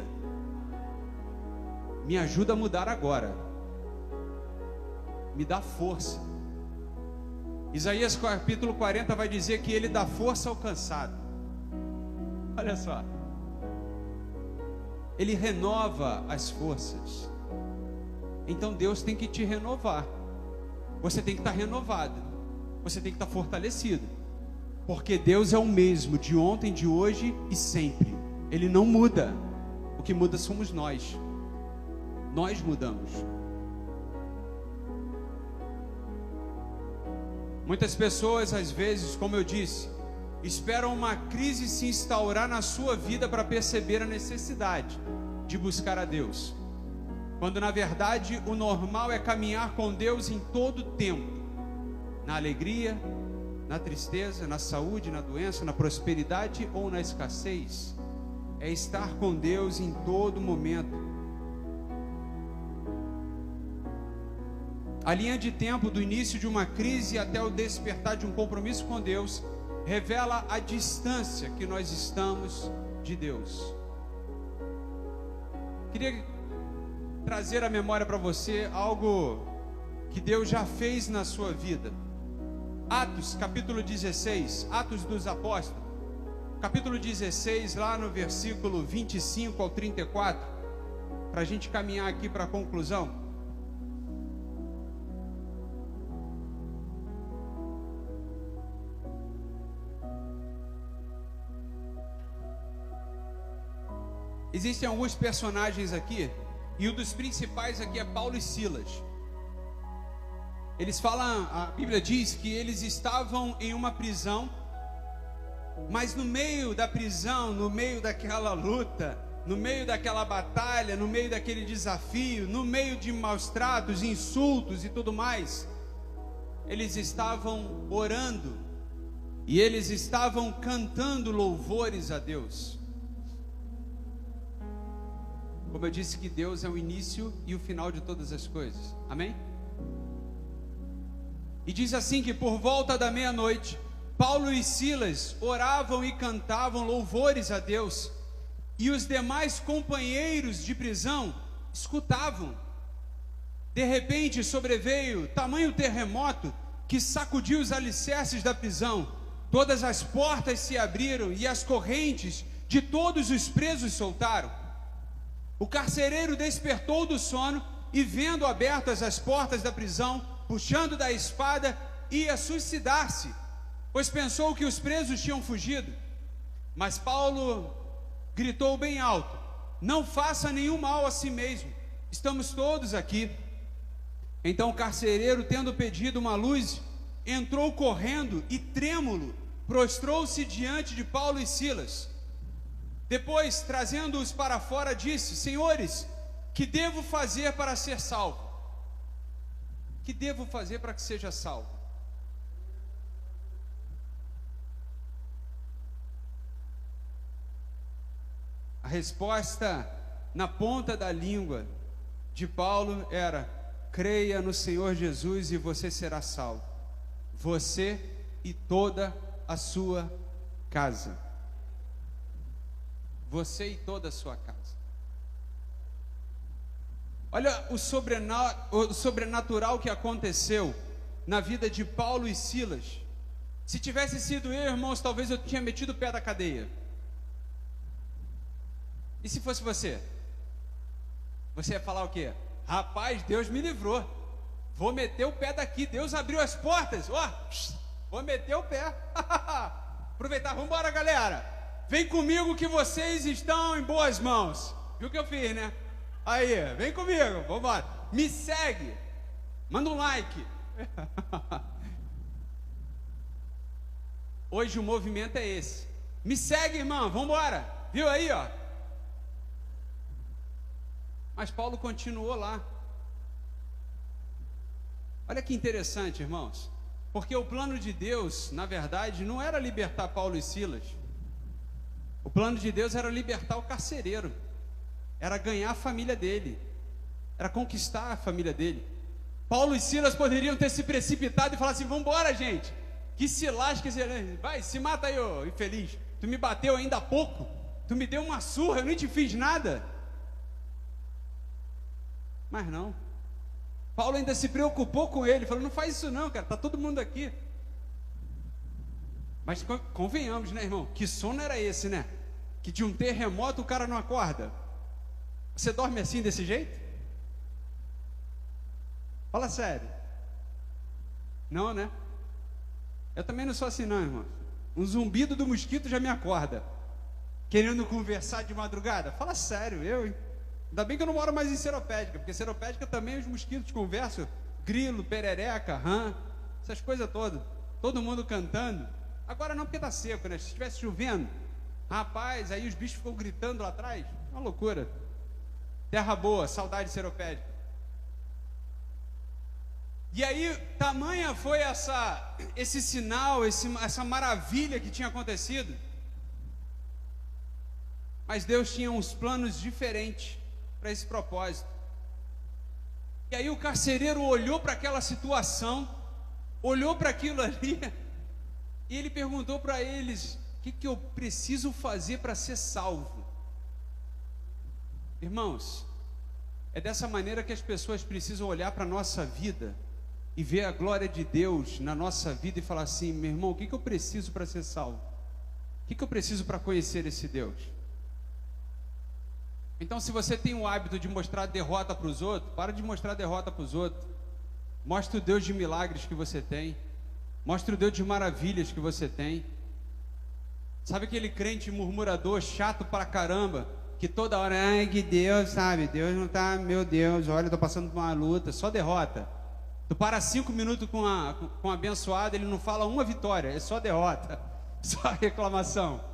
me ajuda a mudar agora. Me dá força. Isaías capítulo 40 vai dizer que Ele dá força ao cansado. Olha só. Ele renova as forças. Então Deus tem que te renovar. Você tem que estar renovado. Você tem que estar fortalecido. Porque Deus é o mesmo de ontem, de hoje e sempre. Ele não muda. O que muda somos nós. Nós mudamos. Muitas pessoas, às vezes, como eu disse, esperam uma crise se instaurar na sua vida para perceber a necessidade de buscar a Deus, quando na verdade o normal é caminhar com Deus em todo o tempo, na alegria, na tristeza, na saúde, na doença, na prosperidade ou na escassez. é estar com Deus em todo momento. A linha de tempo do início de uma crise até o despertar de um compromisso com Deus revela a distância que nós estamos de Deus. Queria trazer à memória para você algo que Deus já fez na sua vida. Atos, capítulo 16, Atos dos Apóstolos, capítulo 16, lá no versículo 25 ao 34, para a gente caminhar aqui para a conclusão. Existem alguns personagens aqui, e um dos principais aqui é Paulo e Silas. Eles falam, a Bíblia diz que eles estavam em uma prisão, mas no meio da prisão, no meio daquela luta, no meio daquela batalha, no meio daquele desafio, no meio de maus tratos, insultos e tudo mais, eles estavam orando, e eles estavam cantando louvores a Deus. Como eu disse que Deus é o início e o final de todas as coisas, amém? E diz assim que por volta da meia-noite, Paulo e Silas oravam e cantavam louvores a Deus, e os demais companheiros de prisão escutavam. De repente sobreveio tamanho terremoto que sacudiu os alicerces da prisão, todas as portas se abriram e as correntes de todos os presos soltaram. O carcereiro despertou do sono e, vendo abertas as portas da prisão, puxando da espada, ia suicidar-se, pois pensou que os presos tinham fugido. Mas Paulo gritou bem alto: não faça nenhum mal a si mesmo, estamos todos aqui. Então o carcereiro, tendo pedido uma luz, entrou correndo e, trêmulo, prostrou-se diante de Paulo e Silas. Depois, trazendo-os para fora, disse: senhores, que devo fazer para ser salvo? Que devo fazer para que seja salvo? A resposta na ponta da língua de Paulo era: creia no Senhor Jesus e você será salvo, você e toda a sua casa. Você e toda a sua casa. Olha o sobrenatural que aconteceu na vida de Paulo e Silas. Se tivesse sido eu, irmãos, talvez eu tinha metido o pé da cadeia. E se fosse você? Você ia falar o quê? Rapaz, Deus me livrou, vou meter o pé daqui, Deus abriu as portas, vou meter o pé. Aproveitar, vamos embora, galera. Vem comigo que vocês estão em boas mãos. Viu o que eu fiz, né? Aí, vem comigo, vamos embora. Me segue, manda um like. Hoje o movimento é esse. Me segue, irmão, vamos embora. Viu aí, ó? Mas Paulo continuou lá. Olha que interessante, irmãos. Porque o plano de Deus, na verdade, não era libertar Paulo e Silas. O plano de Deus era libertar o carcereiro, era ganhar a família dele, era conquistar a família dele. Paulo e Silas poderiam ter se precipitado e falar assim: vamos embora, gente, que se lasque, vai, se mata aí, ô infeliz, tu me bateu ainda há pouco, tu me deu uma surra, eu nem te fiz nada. Mas não, Paulo ainda se preocupou com ele, falou: não faz isso não, cara, tá todo mundo aqui. Mas convenhamos, né, irmão? Que sono era esse, né? Que de um terremoto o cara não acorda. Você dorme assim, desse jeito? Fala sério. Não, né? Eu também não sou assim não, irmão. Um zumbido do mosquito já me acorda, querendo conversar de madrugada. Fala sério, hein? Ainda bem que eu não moro mais em Seropédica, porque Seropédica também os mosquitos conversam. Grilo, perereca, rã, essas coisas todas. Todo mundo cantando. Agora não, porque está seco, né? Se estivesse chovendo, rapaz, aí os bichos ficam gritando lá atrás. Uma loucura. Terra boa, saudade seropédica. E aí, tamanha foi esse sinal, essa maravilha que tinha acontecido. Mas Deus tinha uns planos diferentes para esse propósito. E aí o carcereiro olhou para aquela situação, olhou para aquilo ali, e ele perguntou para eles: o que eu preciso fazer para ser salvo? Irmãos, é dessa maneira que as pessoas precisam olhar para a nossa vida e ver a glória de Deus na nossa vida e falar assim: meu irmão, o que eu preciso para ser salvo? O que eu preciso para conhecer esse Deus? Então, se você tem o hábito de mostrar derrota para os outros, para de mostrar derrota para os outros. Mostre o Deus de milagres que você tem. Mostre o Deus de maravilhas que você tem. Sabe aquele crente murmurador, chato pra caramba, que toda hora, ai que Deus, sabe, Deus não tá, meu Deus, olha, eu tô passando por uma luta, só derrota. Tu para 5 minutos com um abençoado, ele não fala uma vitória, é só derrota, só reclamação.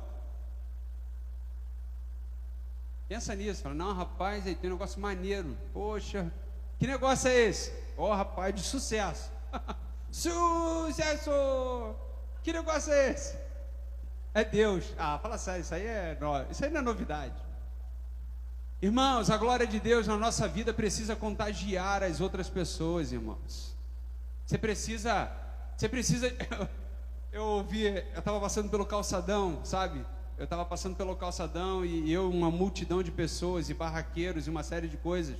Pensa nisso, fala: não, rapaz, aí tem um negócio maneiro. Poxa, que negócio é esse? Ó, rapaz, de sucesso. Sucesso! Que negócio é esse? É Deus. Ah, fala sério, isso aí não é novidade. Irmãos, a glória de Deus na nossa vida precisa contagiar as outras pessoas, irmãos. Você precisa eu estava passando pelo calçadão, sabe? Eu estava passando pelo calçadão e uma multidão de pessoas e barraqueiros e uma série de coisas.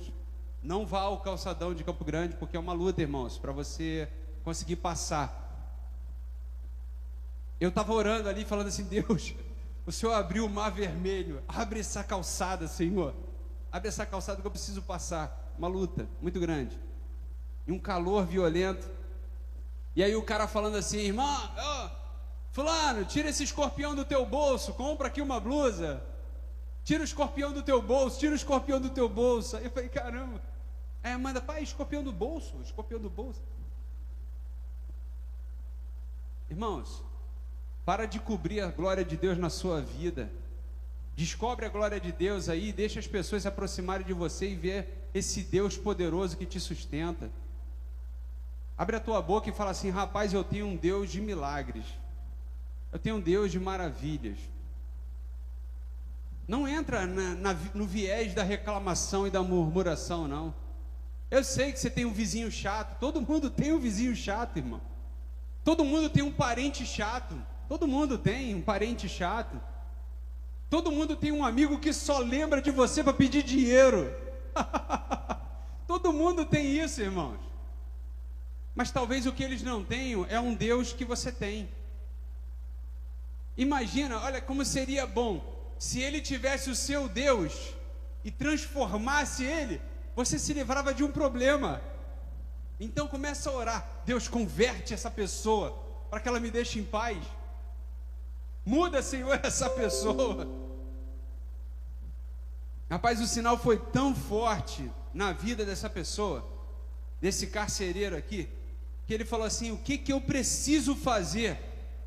Não vá ao calçadão de Campo Grande, porque é uma luta, irmãos, para você conseguir passar. Eu estava orando ali, falando assim: Deus, o Senhor abriu o mar vermelho, abre essa calçada, Senhor. Abre essa calçada que eu preciso passar. Uma luta muito grande. E um calor violento. E aí o cara falando assim: irmão, fulano, tira esse escorpião do teu bolso, compra aqui uma blusa. Tira o escorpião do teu bolso, tira o escorpião do teu bolso. Aí eu falei: caramba. Aí manda: pai, escorpião do bolso, escorpião do bolso. Irmãos, para de cobrir a glória de Deus na sua vida. Descobre a glória de Deus aí, deixa as pessoas se aproximarem de você e ver esse Deus poderoso que te sustenta. Abre a tua boca e fala assim: rapaz, eu tenho um Deus de milagres. Eu tenho um Deus de maravilhas. Não entra no viés da reclamação e da murmuração, não. Eu sei que você tem um vizinho chato. Todo mundo tem um vizinho chato, irmão. Todo mundo tem um parente chato. Todo mundo tem um parente chato. Todo mundo tem um amigo que só lembra de você para pedir dinheiro. Todo mundo tem isso, irmãos. Mas talvez o que eles não tenham é um Deus que você tem. Imagina, olha como seria bom se ele tivesse o seu Deus e transformasse ele, você se livrava de um problema. Então começa a orar: Deus, converte essa pessoa para que ela me deixe em paz. Muda, Senhor, essa pessoa. Rapaz, o sinal foi tão forte na vida dessa pessoa, desse carcereiro aqui, que ele falou assim: o que eu preciso fazer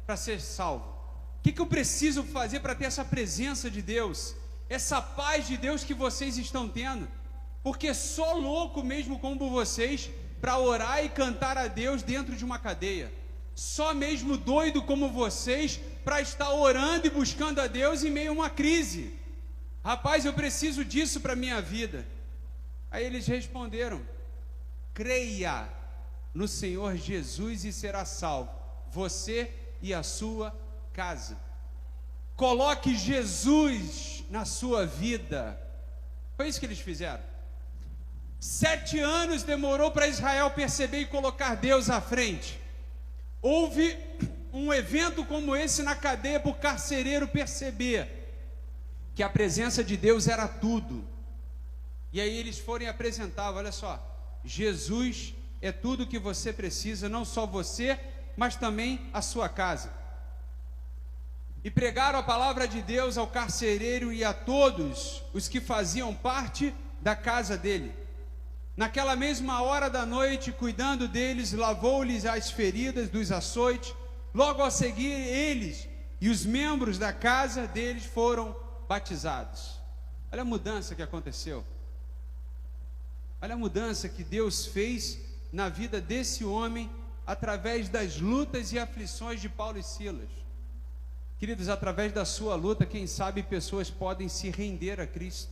para ser salvo? O que eu preciso fazer para ter essa presença de Deus, essa paz de Deus que vocês estão tendo? Porque só louco mesmo como vocês para orar e cantar a Deus dentro de uma cadeia. Só mesmo doido como vocês para estar orando e buscando a Deus em meio a uma crise. Rapaz, eu preciso disso para a minha vida. Aí eles responderam: creia no Senhor Jesus e será salvo, você e a sua casa. Coloque Jesus na sua vida. Foi isso que eles fizeram. 7 anos demorou para Israel perceber e colocar Deus à frente. Houve um evento como esse na cadeia para o carcereiro perceber que a presença de Deus era tudo. E aí eles foram e apresentavam: olha só, Jesus é tudo que você precisa, não só você, mas também a sua casa. E pregaram a palavra de Deus ao carcereiro e a todos os que faziam parte da casa dele. Naquela mesma hora da noite, cuidando deles, lavou-lhes as feridas dos açoites. Logo a seguir, eles e os membros da casa deles foram batizados. Olha a mudança que aconteceu. Olha a mudança que Deus fez na vida desse homem através das lutas e aflições de Paulo e Silas. Queridos, através da sua luta, quem sabe pessoas podem se render a Cristo.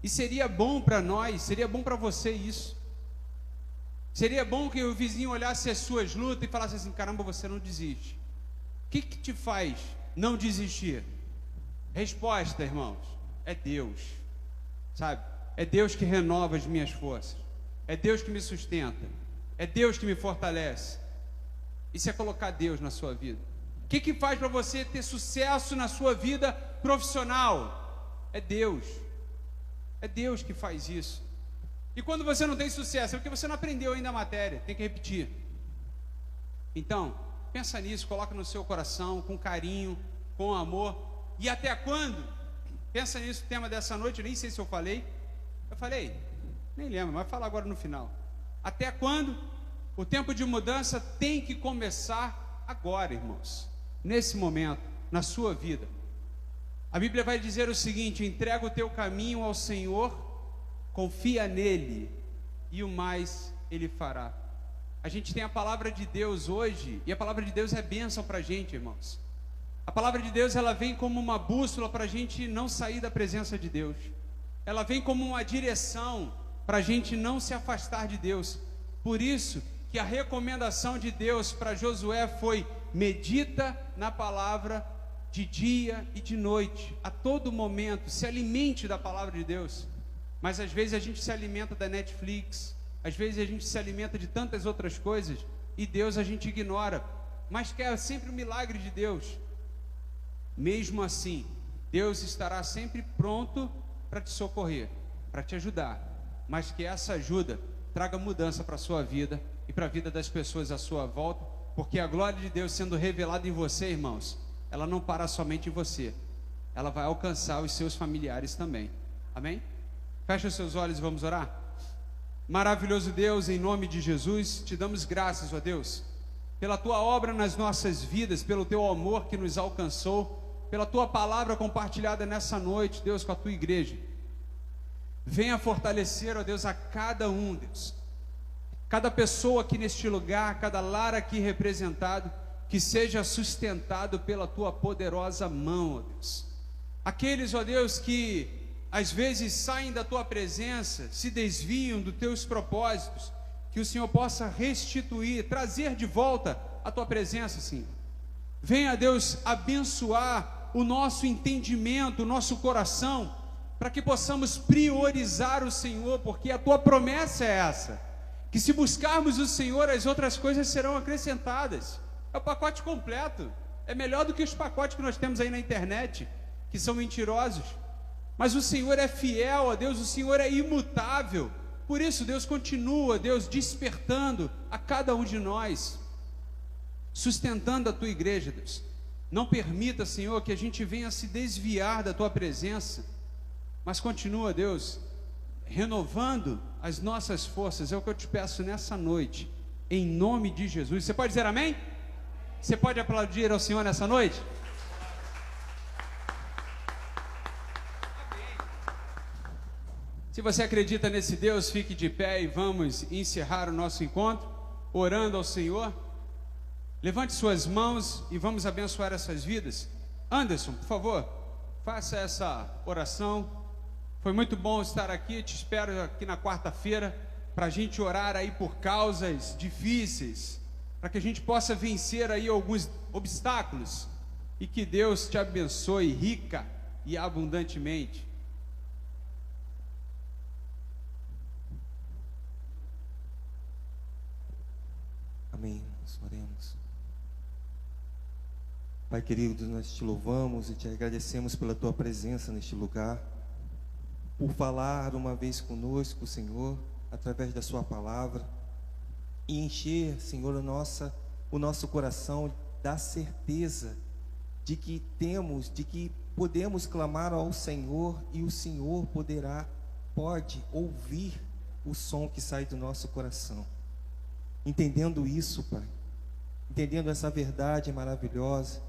E seria bom para nós, seria bom para você isso. Seria bom que o vizinho olhasse as suas lutas e falasse assim: caramba, você não desiste. O que te faz não desistir? Resposta, irmãos, é Deus. Sabe? É Deus que renova as minhas forças. É Deus que me sustenta. É Deus que me fortalece. Isso é colocar Deus na sua vida. O que faz para você ter sucesso na sua vida profissional? É Deus. É Deus que faz isso. E quando você não tem sucesso, é porque você não aprendeu ainda a matéria, tem que repetir. Então, pensa nisso, coloca no seu coração, com carinho, com amor. E até quando? Pensa nisso, o tema dessa noite, eu nem sei se eu falei. Eu falei? Nem lembro, mas vou falar agora no final. Até quando? O tempo de mudança tem que começar agora, irmãos. Nesse momento, na sua vida. A Bíblia vai dizer o seguinte: entrega o teu caminho ao Senhor, confia nele, e o mais ele fará. A gente tem a palavra de Deus hoje, e a palavra de Deus é bênção para a gente, irmãos. A palavra de Deus, ela vem como uma bússola para a gente não sair da presença de Deus. Ela vem como uma direção para a gente não se afastar de Deus. Por isso que a recomendação de Deus para Josué foi: medita na palavra de dia e de noite, a todo momento, se alimente da palavra de Deus. Mas às vezes a gente se alimenta da Netflix, às vezes a gente se alimenta de tantas outras coisas, e Deus a gente ignora, mas quer sempre o milagre de Deus. Mesmo assim, Deus estará sempre pronto para te socorrer, para te ajudar, mas que essa ajuda traga mudança para a sua vida e para a vida das pessoas à sua volta, porque a glória de Deus sendo revelada em você, irmãos, ela não para somente em você, ela vai alcançar os seus familiares também. Amém? Feche os seus olhos e vamos orar. Maravilhoso Deus, em nome de Jesus, te damos graças, ó Deus, pela tua obra nas nossas vidas, pelo teu amor que nos alcançou, pela tua palavra compartilhada nessa noite, Deus, com a tua igreja. Venha fortalecer, ó Deus, a cada um, Deus, cada pessoa aqui neste lugar, cada lar aqui representado, que seja sustentado pela tua poderosa mão, ó Deus. Aqueles, ó Deus, que às vezes saem da tua presença, se desviam dos teus propósitos, que o Senhor possa restituir, trazer de volta a tua presença, Senhor. Venha, Deus, abençoar o nosso entendimento, o nosso coração, para que possamos priorizar o Senhor, porque a tua promessa é essa, que se buscarmos o Senhor, as outras coisas serão acrescentadas. É o pacote completo, é melhor do que os pacotes que nós temos aí na internet, que são mentirosos. Mas o Senhor é fiel, ó Deus, o Senhor é imutável. Por isso, Deus, continua, Deus, despertando a cada um de nós, sustentando a tua igreja, Deus. Não permita, Senhor, que a gente venha se desviar da tua presença, mas continua, Deus, renovando as nossas forças. É o que eu te peço nessa noite, em nome de Jesus. Você pode dizer amém? Você pode aplaudir ao Senhor nessa noite? Se você acredita nesse Deus, fique de pé e vamos encerrar o nosso encontro, orando ao Senhor. Levante suas mãos e vamos abençoar essas vidas. Anderson, por favor, faça essa oração. Foi muito bom estar aqui, te espero aqui na quarta-feira, para a gente orar aí por causas difíceis, para que a gente possa vencer aí alguns obstáculos, e que Deus te abençoe rica e abundantemente. Amém. Nós oremos. Pai querido, nós te louvamos e te agradecemos pela tua presença neste lugar, por falar uma vez conosco, Senhor, através da sua palavra, e encher, Senhor, o nosso coração da certeza de que podemos clamar ao Senhor, e o Senhor pode ouvir o som que sai do nosso coração. Entendendo isso, Pai, entendendo essa verdade maravilhosa,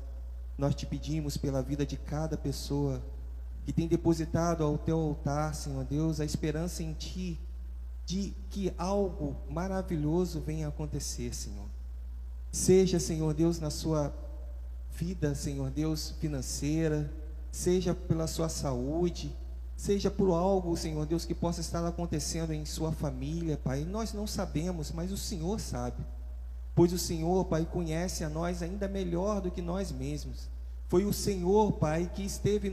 nós te pedimos pela vida de cada pessoa que tem depositado ao teu altar, Senhor Deus, a esperança em Ti, de que algo maravilhoso venha acontecer, Senhor. Seja, Senhor Deus, na sua vida, Senhor Deus, financeira, seja pela sua saúde, seja por algo, Senhor Deus, que possa estar acontecendo em sua família, Pai. Nós não sabemos, mas o Senhor sabe, pois o Senhor, Pai, conhece a nós ainda melhor do que nós mesmos. Foi o Senhor, Pai, que esteve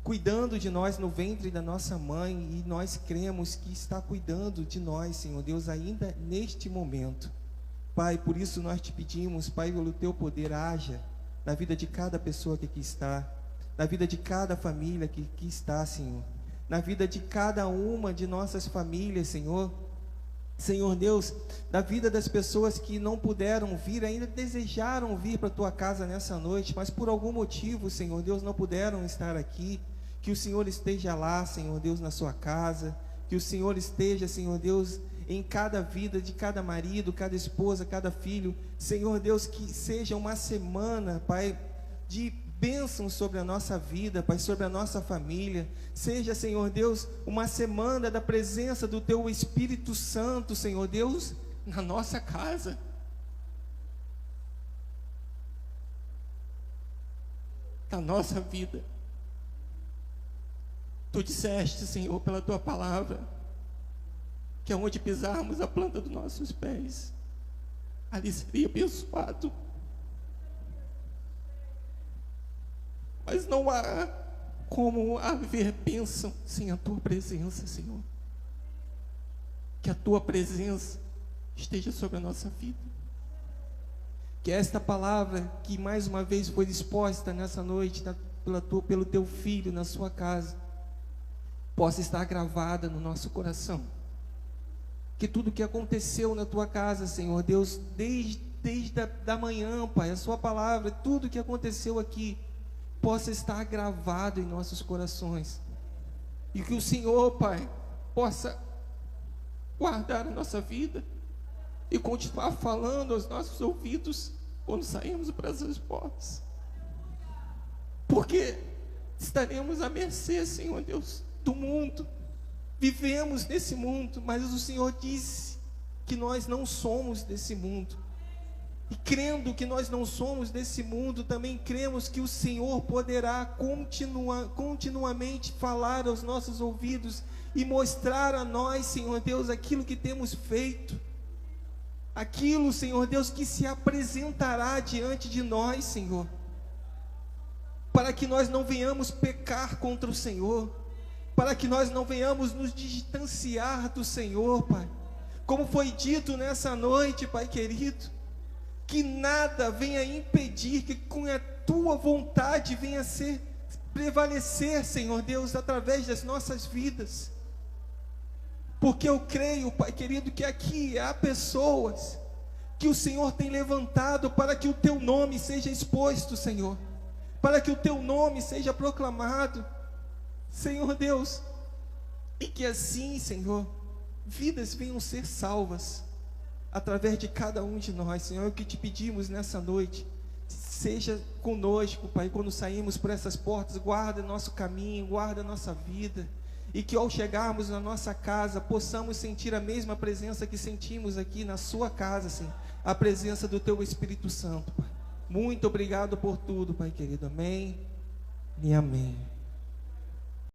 cuidando de nós no ventre da nossa mãe, e nós cremos que está cuidando de nós, Senhor Deus, ainda neste momento. Pai, por isso nós te pedimos, Pai, pelo teu poder, haja na vida de cada pessoa que aqui está, na vida de cada família que aqui está, Senhor, na vida de cada uma de nossas famílias, Senhor. Senhor Deus, da vida das pessoas que não puderam vir, ainda desejaram vir para a tua casa nessa noite, mas por algum motivo, Senhor Deus, não puderam estar aqui. Que o Senhor esteja lá, Senhor Deus, na sua casa, que o Senhor esteja, Senhor Deus, em cada vida de cada marido, cada esposa, cada filho. Senhor Deus, que seja uma semana, Pai, de bênção sobre a nossa vida, Pai, sobre a nossa família. Seja, Senhor Deus, uma semana da presença do Teu Espírito Santo, Senhor Deus, na nossa casa. Na nossa vida. Tu disseste, Senhor, pela Tua palavra, que aonde pisarmos a planta dos nossos pés, ali seria abençoado. Mas não há como haver bênção sem a Tua presença, Senhor. Que a Tua presença esteja sobre a nossa vida. Que esta palavra que mais uma vez foi exposta nessa noite pelo Teu Filho na sua casa, possa estar gravada no nosso coração. Que tudo que aconteceu na Tua casa, Senhor Deus, desde da manhã, Pai, a Sua palavra, tudo que aconteceu aqui, possa estar gravado em nossos corações. E que o Senhor, Pai, possa guardar a nossa vida e continuar falando aos nossos ouvidos quando sairmos para essas portas. Porque estaremos à mercê, Senhor Deus, do mundo. Vivemos nesse mundo, mas o Senhor disse que nós não somos desse mundo. E crendo que nós não somos desse mundo, também cremos que o Senhor poderá continuamente falar aos nossos ouvidos e mostrar a nós, Senhor Deus, aquilo que temos feito. Aquilo, Senhor Deus, que se apresentará diante de nós, Senhor, para que nós não venhamos pecar contra o Senhor, para que nós não venhamos nos distanciar do Senhor, Pai. Como foi dito nessa noite, Pai querido, que nada venha impedir que com a Tua vontade venha a prevalecer, Senhor Deus, através das nossas vidas. Porque eu creio, Pai querido, que aqui há pessoas que o Senhor tem levantado para que o Teu nome seja exposto, Senhor, para que o Teu nome seja proclamado, Senhor Deus, e que assim, Senhor, vidas venham ser salvas através de cada um de nós, Senhor. É o que te pedimos nessa noite. Seja conosco, Pai, quando saímos por essas portas. Guarda nosso caminho, guarda nossa vida, e que ao chegarmos na nossa casa possamos sentir a mesma presença que sentimos aqui na sua casa, Senhor, a presença do Teu Espírito Santo, Pai. Muito obrigado por tudo, Pai querido. Amém e amém.